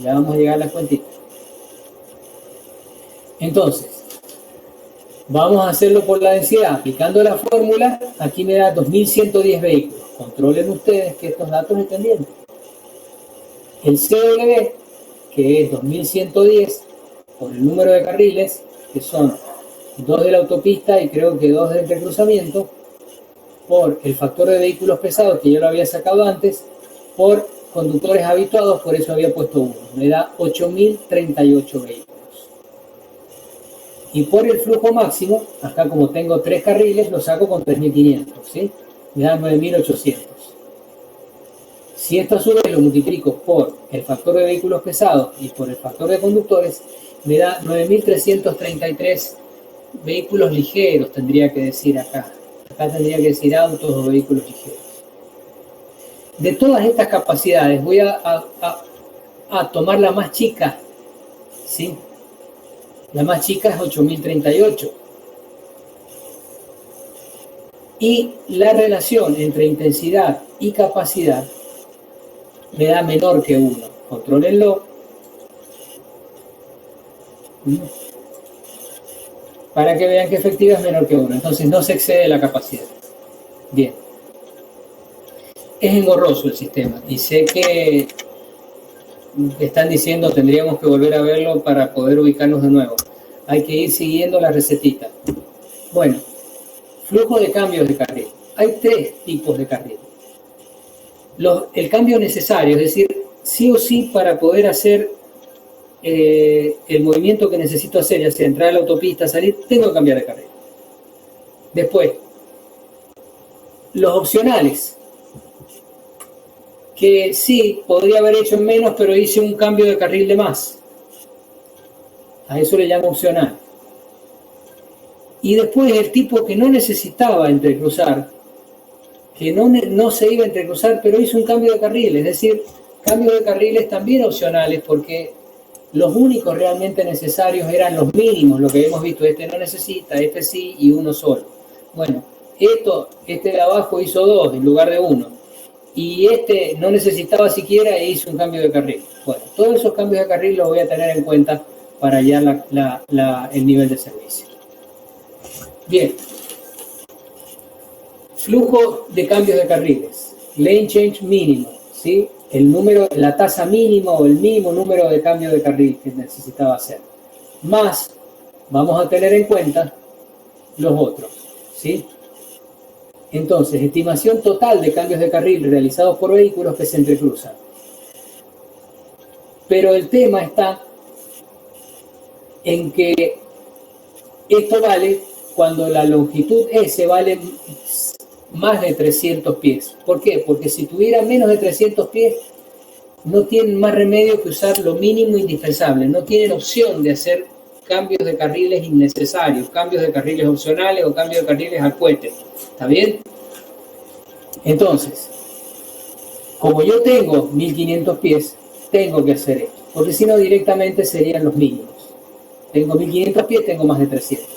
ya vamos a llegar a las cuentitas. Entonces, vamos a hacerlo por la densidad. Aplicando la fórmula, aquí me da 2110 vehículos. Controlen ustedes que estos datos estén bien. El CW, que es 2110, por el número de carriles, que son 2 de la autopista y creo que 2 de entrecruzamiento, por el factor de vehículos pesados, que yo lo había sacado antes, por conductores habituados, por eso había puesto 1. Me da 8038 vehículos. Y por el flujo máximo, acá como tengo 3 carriles, lo saco con 3500, ¿sí? Me da 9800. Si esto a su vez lo multiplico por el factor de vehículos pesados y por el factor de conductores, me da 9333 vehículos ligeros, tendría que decir acá. Acá tendría que decir autos o vehículos ligeros. De todas estas capacidades voy a tomar la más chica, ¿sí? La más chica es 8038. Y la relación entre intensidad y capacidad me da menor que 1. Contrólenlo. Para que vean que efectiva es menor que 1. Entonces no se excede la capacidad. Bien. Es engorroso el sistema. Y sé que están diciendo tendríamos que volver a verlo para poder ubicarnos de nuevo. Hay que ir siguiendo la recetita. Bueno, flujo de cambios de carril. Hay 3 tipos de carril. El cambio necesario, es decir, sí o sí para poder hacer el movimiento que necesito hacer, ya sea entrar a la autopista, salir, tengo que cambiar de carril. Después, los opcionales, que sí, podría haber hecho menos, pero hice un cambio de carril de más. A eso le llamo opcional. Y después el tipo que no necesitaba entrecruzar, que no se iba a entrecruzar, pero hizo un cambio de carril, es decir, cambios de carriles también opcionales, porque los únicos realmente necesarios eran los mínimos, lo que hemos visto, este no necesita, este sí y uno solo. Bueno, este de abajo hizo 2 en lugar de 1, y este no necesitaba siquiera e hizo un cambio de carril. Bueno, todos esos cambios de carril los voy a tener en cuenta para hallar el nivel de servicio. Bien. Flujo de cambios de carriles. Lane change mínimo, ¿sí? El número, la tasa mínima o el mínimo número de cambios de carril que necesitaba hacer. Más, vamos a tener en cuenta los otros, ¿sí? Entonces, estimación total de cambios de carril realizados por vehículos que se entrecruzan. Pero el tema está en que esto vale cuando la longitud S vale más de 300 pies. ¿Por qué? Porque si tuviera menos de 300 pies, no tienen más remedio que usar lo mínimo indispensable. No tienen opción de hacer cambios de carriles innecesarios, cambios de carriles opcionales o cambios de carriles al cohete. ¿Está bien? Entonces, como yo tengo 1500 pies, tengo que hacer esto, porque si no directamente serían los mínimos. Tengo 1500 pies, tengo más de 300.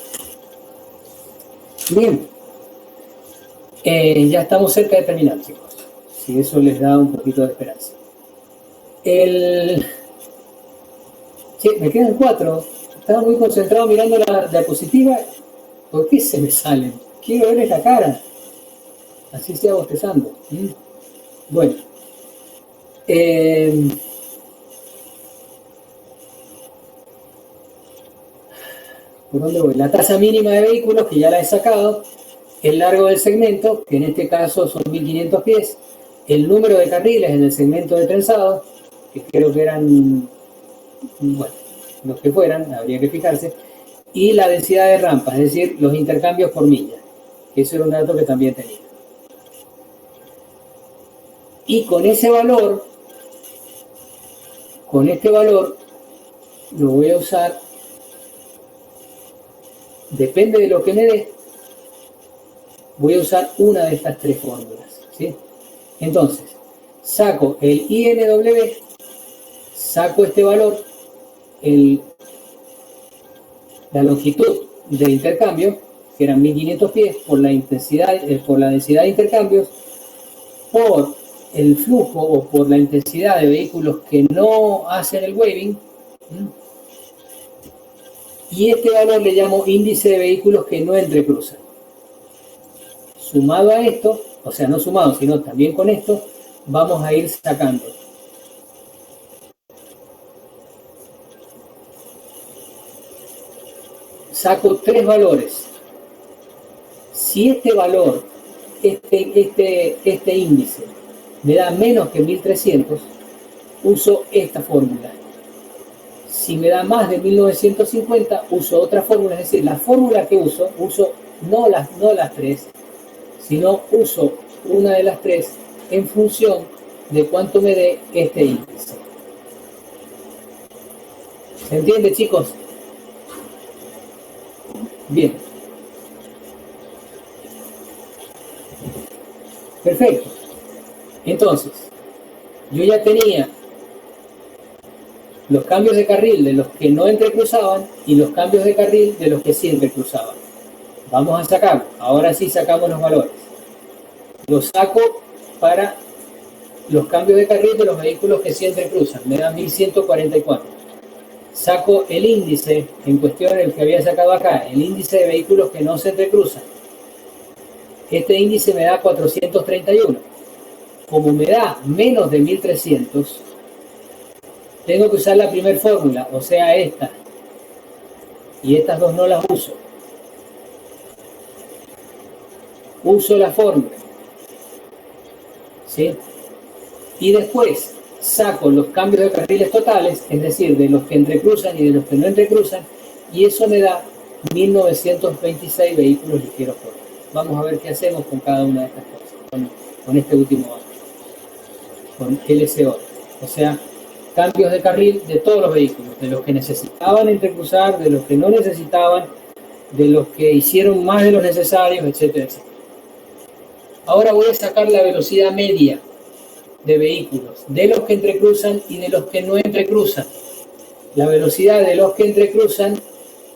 Bien. Ya estamos cerca de terminar, chicos. Si eso les da un poquito de esperanza. Sí, me quedan 4. Estaba muy concentrado mirando la diapositiva. ¿Por qué se me salen? Quiero verles la cara. Así sea bostezando. Bueno. ¿Por dónde voy? La tasa mínima de vehículos, que ya la he sacado. El largo del segmento, que en este caso son 1500 pies. El número de carriles en el segmento de trenzado, que creo que eran, bueno, los que fueran, habría que fijarse. Y la densidad de rampas, es decir, los intercambios por milla. Que eso era un dato que también tenía. Y con ese valor, lo voy a usar, depende de lo que me dé, voy a usar una de estas 3 fórmulas, ¿sí? Entonces, saco el INW, saco este valor, la longitud de intercambio, que eran 1500 pies, por la intensidad, por la densidad de intercambios, por el flujo o por la intensidad de vehículos que no hacen el waving, y este valor le llamo índice de vehículos que no entrecruzan. Sumado a esto, o sea, no sumado, sino también con esto, vamos a ir sacando. Saco 3 valores. Si este valor, este índice, me da menos que 1300, uso esta fórmula. Si me da más de 1950, uso otra fórmula. Es decir, la fórmula que uso no las 3, sino uso una de las 3 en función de cuánto me dé este índice. ¿Se entiende, chicos? Bien. Perfecto. Entonces, yo ya tenía los cambios de carril de los que no entrecruzaban y los cambios de carril de los que sí entrecruzaban. Vamos a sacarlo. Ahora sí sacamos los valores. Los saco para los cambios de carril de los vehículos que sí entrecruzan. Me da 1144. Saco el índice en cuestión, el que había sacado acá, el índice de vehículos que no se entrecruzan. Este índice me da 431. Como me da menos de 1300, tengo que usar la primera fórmula, o sea, esta. Y estas 2 no las uso. Uso la fórmula. ¿Sí? Y después saco los cambios de carriles totales, es decir, de los que entrecruzan y de los que no entrecruzan, y eso me da 1926 vehículos ligeros por hora. Vamos a ver qué hacemos con cada una de estas cosas, con este último valor, con LCO. O sea, cambios de carril de todos los vehículos, de los que necesitaban entrecruzar, de los que no necesitaban, de los que hicieron más de los necesarios, etcétera, etcétera. Ahora voy a sacar la velocidad media de vehículos, de los que entrecruzan y de los que no entrecruzan. La velocidad de los que entrecruzan,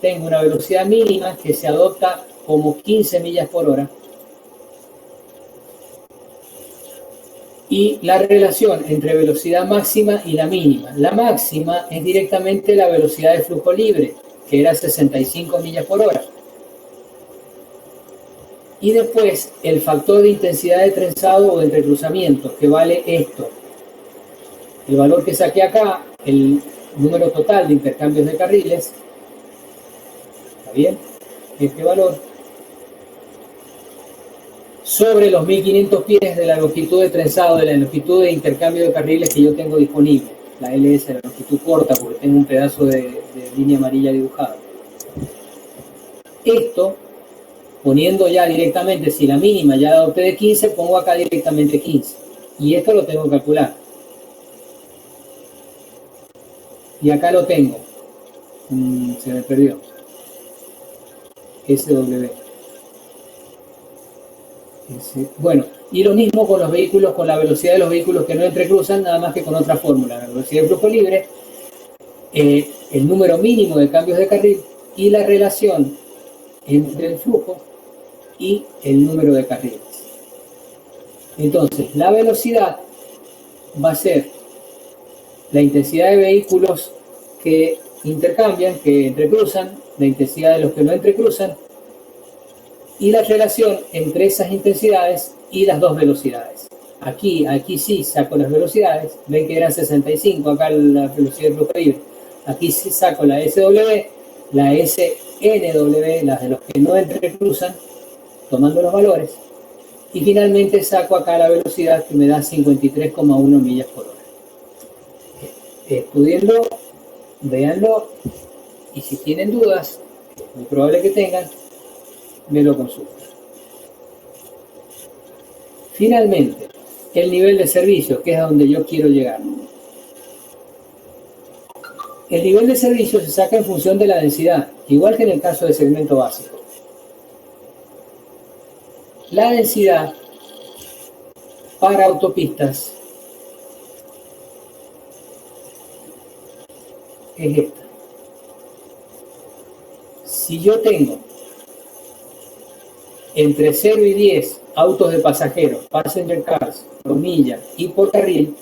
tengo una velocidad mínima que se adopta como 15 millas por hora. Y la relación entre velocidad máxima y la mínima. La máxima es directamente la velocidad de flujo libre, que era 65 millas por hora. Y después el factor de intensidad de trenzado o de entrecruzamiento, que vale esto. El valor que saqué acá, el número total de intercambios de carriles. ¿Está bien? Este valor. Sobre los 1500 pies de la longitud de trenzado, de la longitud de intercambio de carriles que yo tengo disponible. La LS, la longitud corta, porque tengo un pedazo de línea amarilla dibujada. Esto poniendo ya directamente, si la mínima ya adopté de 15, pongo acá directamente 15. Y esto lo tengo que calcular. Y acá lo tengo. Se me perdió. SW. Bueno, y lo mismo con los vehículos, con la velocidad de los vehículos que no entrecruzan, nada más que con otra fórmula. La velocidad de flujo libre, el número mínimo de cambios de carril y la relación entre el flujo y el número de carriles. Entonces, la velocidad va a ser la intensidad de vehículos que intercambian, que entrecruzan, la intensidad de los que no entrecruzan, y la relación entre esas intensidades y las dos velocidades. Aquí sí saco las velocidades, ven que eran 65 acá la velocidad de flujo libre. Aquí sí saco la SW, la SNW, las de los que no entrecruzan, tomando los valores, y finalmente saco acá la velocidad que me da 53,1 millas por hora. Estudienlo, véanlo, y si tienen dudas, es muy probable que tengan, me lo consultan. Finalmente, el nivel de servicio, que es a donde yo quiero llegar. El nivel de servicio se saca en función de la densidad, igual que en el caso del segmento básico. La densidad para autopistas es esta. Si yo tengo entre 0 y 10 autos de pasajeros, passenger cars, por milla y por carril,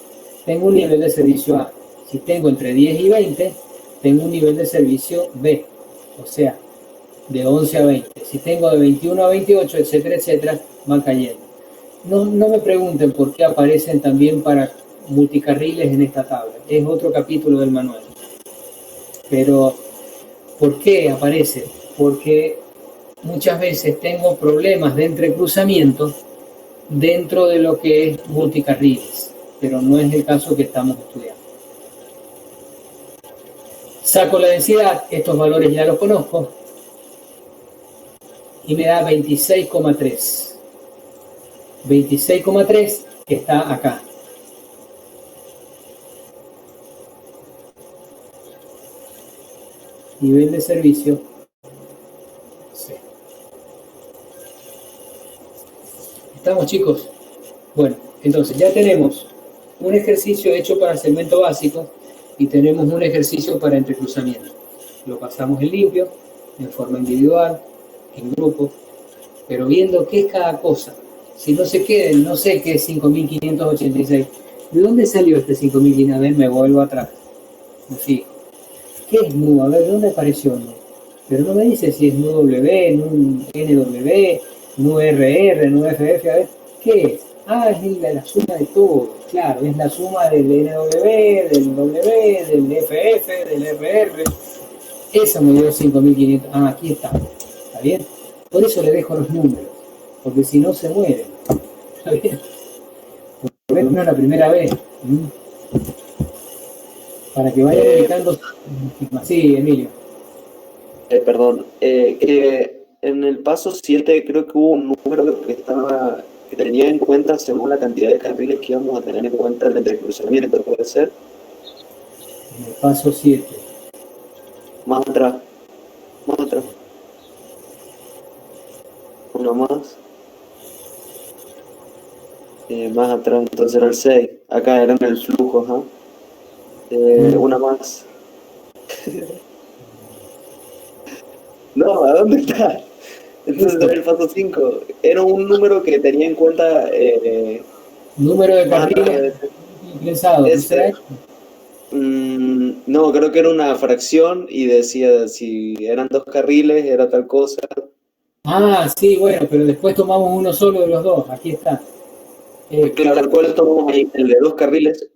tengo un nivel de servicio A. Si tengo entre 10 y 20, tengo un nivel de servicio B, o sea, de 11 a 20. Si tengo de 21 a 28, etcétera, etcétera, van cayendo. No me pregunten por qué aparecen también para multicarriles en esta tabla. Es otro capítulo del manual. Pero, ¿por qué aparece? Porque muchas veces tengo problemas de entrecruzamiento dentro de lo que es multicarriles, pero no es el caso que estamos estudiando. Saco la densidad, estos valores ya los conozco, y me da 26,3. 26,3 está acá. Nivel de servicio C. ¿Estamos, chicos? Bueno, entonces ya tenemos un ejercicio hecho para segmento básico y tenemos un ejercicio para entrecruzamiento. Lo pasamos en limpio, en forma individual, en grupo, pero viendo qué es cada cosa. Si no se queden, no sé qué es 5.586. ¿De dónde salió este 5.500? A ver, me vuelvo atrás. Me fijo. ¿Qué es NU? A ver, ¿de dónde apareció NU? Pero no me dice si es NUW, NW, NURR, NUFF. A ver, ¿qué es? Ah, es la suma de todo. Claro, es la suma del NW, del W, del FF, del RR. Esa me dio 5.500. Ah, aquí está. ¿Está bien? Por eso le dejo los números. Porque si no se mueren. ¿Está bien? Porque no es la primera vez. Para que vayan ubicando. Sí, Emilio. Perdón. En el paso 7 creo que hubo un número que tenía en cuenta según la cantidad de carriles que íbamos a tener en cuenta el entrecruzamiento, ¿puede ser? En el paso 7. Más atrás. Uno más. Más atrás, entonces era el 6. Acá era en el flujo, ajá. Una más. No, ¿a dónde está? Entonces era el paso 5. Era un número que tenía en cuenta. Número de carriles ingresados. No, creo que era una fracción y decía si eran 2 carriles, era tal cosa. Ah, sí, bueno, pero después tomamos uno solo de los dos. Aquí está. Claro, ¿cuál tomamos ahí? ¿El de 2 carriles?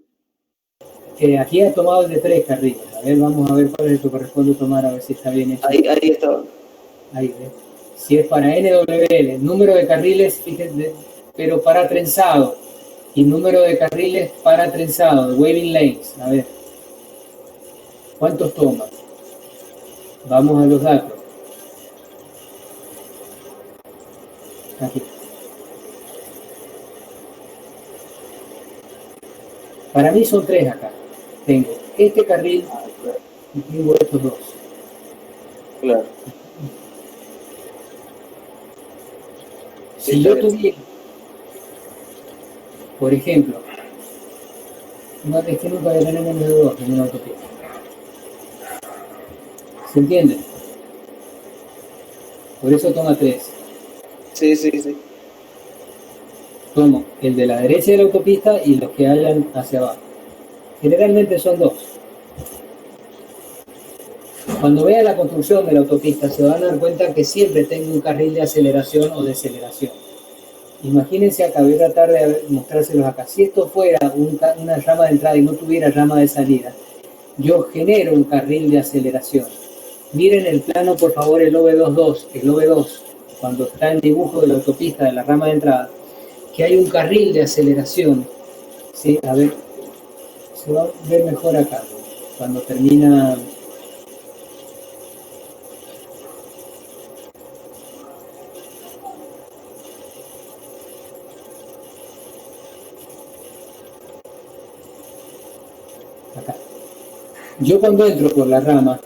Aquí ha tomado el de 3 carriles. A ver, vamos a ver cuál es el que corresponde tomar, a ver si está bien hecho. Ahí estaba. Ahí, ¿ves? Si es para NWL, número de carriles, fíjense, pero para trenzado. Y número de carriles para trenzado, de waving lanes. A ver. ¿Cuántos toma? Vamos a los datos. Aquí. Para mí son 3 acá. Tengo este carril y tengo estos 2. Claro. Si yo tuviera, por ejemplo, no, es que nunca tenemos menos de 2 en una autopista. ¿Se entiende? Por eso toma 3. Sí. Tomo el de la derecha de la autopista y los que hayan hacia abajo. Generalmente son 2. Cuando vean la construcción de la autopista se van a dar cuenta que siempre tengo un carril de aceleración o deceleración. Imagínense acá, voy a tratar de mostrárselos acá. Si esto fuera una rama de entrada y no tuviera rama de salida, yo genero un carril de aceleración. Miren el plano, por favor, el OV22, el OV2, cuando está en dibujo de la autopista de la rama de entrada, que hay un carril de aceleración. ¿Sí? A ver, se va a ver mejor acá, cuando termina. Acá. Yo cuando entro por la rama,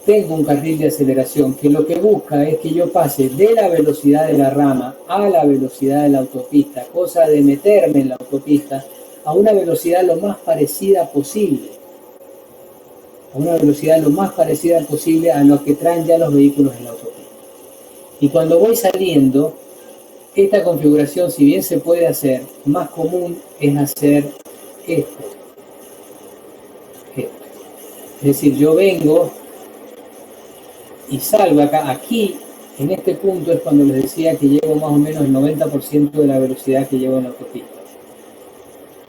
tengo un carril de aceleración que lo que busca es que yo pase de la velocidad de la rama a la velocidad de la autopista, cosa de meterme en la autopista a una velocidad lo más parecida posible. A una velocidad lo más parecida posible a lo que traen ya los vehículos en la autopista. Y cuando voy saliendo, esta configuración, si bien se puede hacer, más común es hacer esto. Es decir, yo vengo y salgo acá. Aquí, en este punto, es cuando les decía que llevo más o menos el 90% de la velocidad que llevo en la autopista.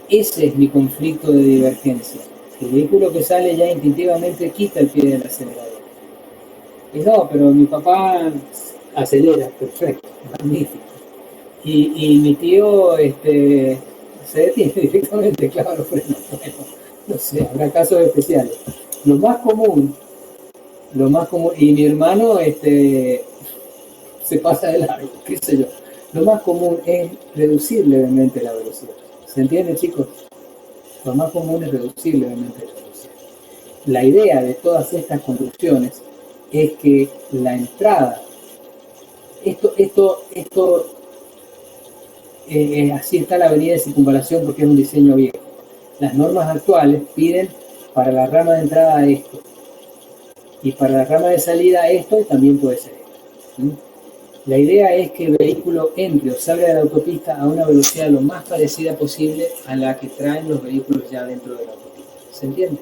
Ese es mi conflicto de divergencia. El vehículo que sale ya instintivamente quita el pie del acelerador. Y no, pero mi papá acelera, perfecto, magnífico. Y mi tío se detiene directamente, clava los frenos. Bueno, no sé, habrá casos especiales. Lo más común, y mi hermano se pasa de largo, qué sé yo. Lo más común es reducir levemente la velocidad. ¿Se entiende, chicos? Lo más común es reducir levemente la velocidad. La idea de todas estas construcciones es que la entrada, así está la avenida de circunvalación porque es un diseño viejo. Las normas actuales piden para la rama de entrada esto, y para la rama de salida esto, y también puede ser esto. La idea es que el vehículo entre o salga de la autopista a una velocidad lo más parecida posible a la que traen los vehículos ya dentro de la autopista. ¿Se entiende?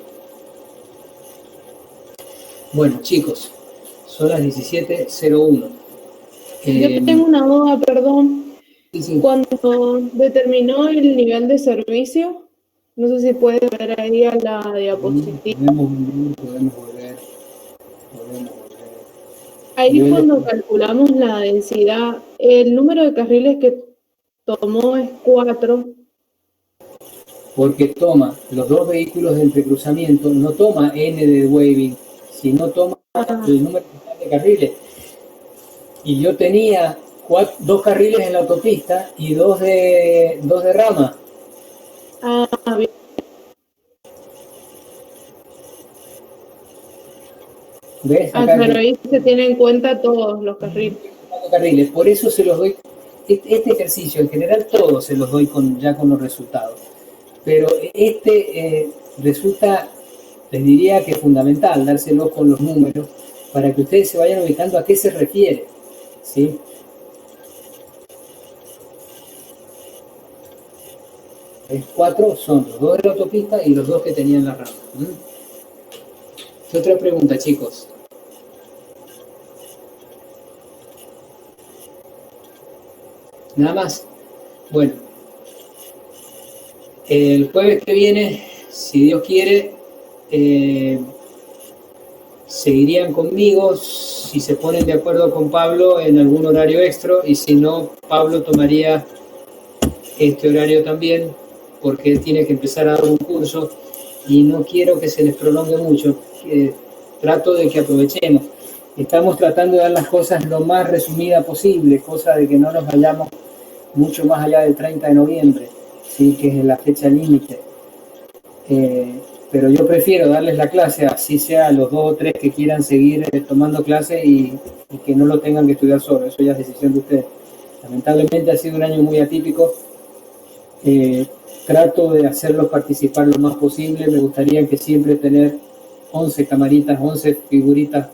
Bueno, chicos, son las 17:01. Yo tengo una duda, perdón. Sí. Cuando determinó el nivel de servicio, no sé si puede ver ahí a la diapositiva. Podemos volver. Ahí cuando calculamos la densidad, el número de carriles que tomó es 4. Porque toma los 2 vehículos de entrecruzamiento, no toma N de waving, sino toma el número de carriles. Y yo tenía 2 carriles en la autopista y 2 de rama. Ah, bien. ¿Ves? Acá pero ahí se tienen en cuenta todos los carriles. Por eso se los doy, este ejercicio en general todos se los doy ya con los resultados. Pero resulta, les diría que es fundamental dárselo con los números para que ustedes se vayan ubicando a qué se refiere. ¿Sí? Es 4 son los 2 de la autopista y los 2 que tenían la rama. Otra pregunta, chicos. Nada más. Bueno, el jueves que viene, si Dios quiere, seguirían conmigo si se ponen de acuerdo con Pablo en algún horario extra, y si no, Pablo tomaría este horario también, porque él tiene que empezar a dar un curso y no quiero que se les prolongue mucho. Trato de que aprovechemos. estamos tratando de dar las cosas lo más resumida posible, cosa de que no nos vayamos mucho más allá del 30 de noviembre, ¿sí? Que es la fecha límite. Pero yo prefiero darles la clase, así sea a los 2 o 3 que quieran seguir tomando clase y que no lo tengan que estudiar solo, eso ya es decisión de ustedes. Lamentablemente ha sido un año muy atípico. Trato de hacerlos participar lo más posible. Me gustaría que siempre tener 11 camaritas, 11 figuritas,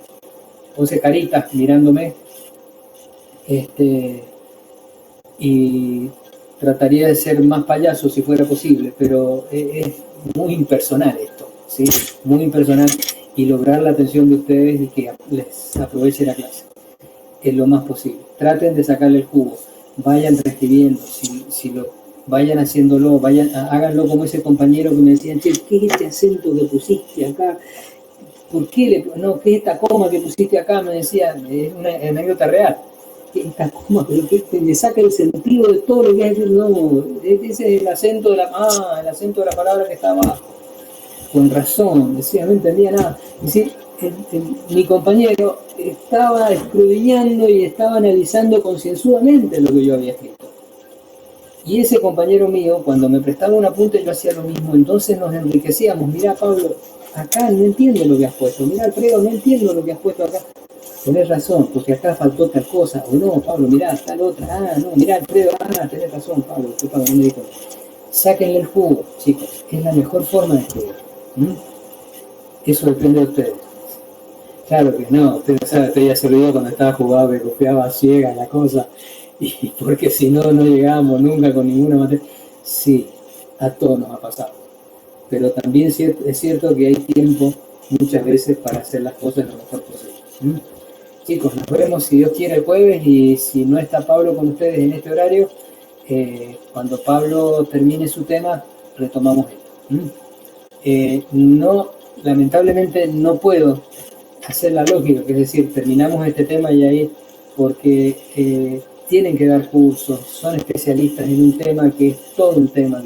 11 caritas mirándome. Y trataría de ser más payaso si fuera posible, pero es muy impersonal esto, ¿sí? Muy impersonal, y lograr la atención de ustedes y que les aproveche la clase es lo más posible. Traten de sacarle el jugo, vayan reescribiendo, si lo vayan haciéndolo, háganlo como ese compañero que me decía, che, ¿qué es este acento que pusiste acá? ¿Por qué qué es esta coma que pusiste acá? Me decía, es una anécdota real. Esta coma, pero que le saca el sentido de todo lo que es, no, ese es el acento de la palabra que está abajo. Con razón, decía, no entendía nada. Es decir, mi compañero estaba escudriñando y estaba analizando concienzudamente lo que yo había escrito. Y ese compañero mío, cuando me prestaba un apunte, yo hacía lo mismo. Entonces nos enriquecíamos. Mirá, Pablo, acá no entiendo lo que has puesto. Mirá, Alfredo, no entiendo lo que has puesto acá. Tenés razón, porque acá faltó tal cosa. O no, Pablo, mirá, tal otra. Ah, no, mirá, Alfredo, tenés razón, Pablo. Disculpa, no me di cuenta. Sáquenle el jugo, chicos. Es la mejor forma de escribir. Eso depende de ustedes. Claro que no, ustedes saben, usted ya se olvidó cuando estaba jugado que copiaba ciega la cosa. Y porque si no, no llegábamos nunca con ninguna materia. Sí, a todos nos ha pasado. Pero también es cierto que hay tiempo muchas veces para hacer las cosas lo mejor posible. Chicos, nos vemos si Dios quiere el jueves, y si no está Pablo con ustedes en este horario, cuando Pablo termine su tema, retomamos esto. No, lamentablemente no puedo hacer la lógica, que es decir, terminamos este tema y ahí, porque tienen que dar cursos, son especialistas en un tema que es todo un tema.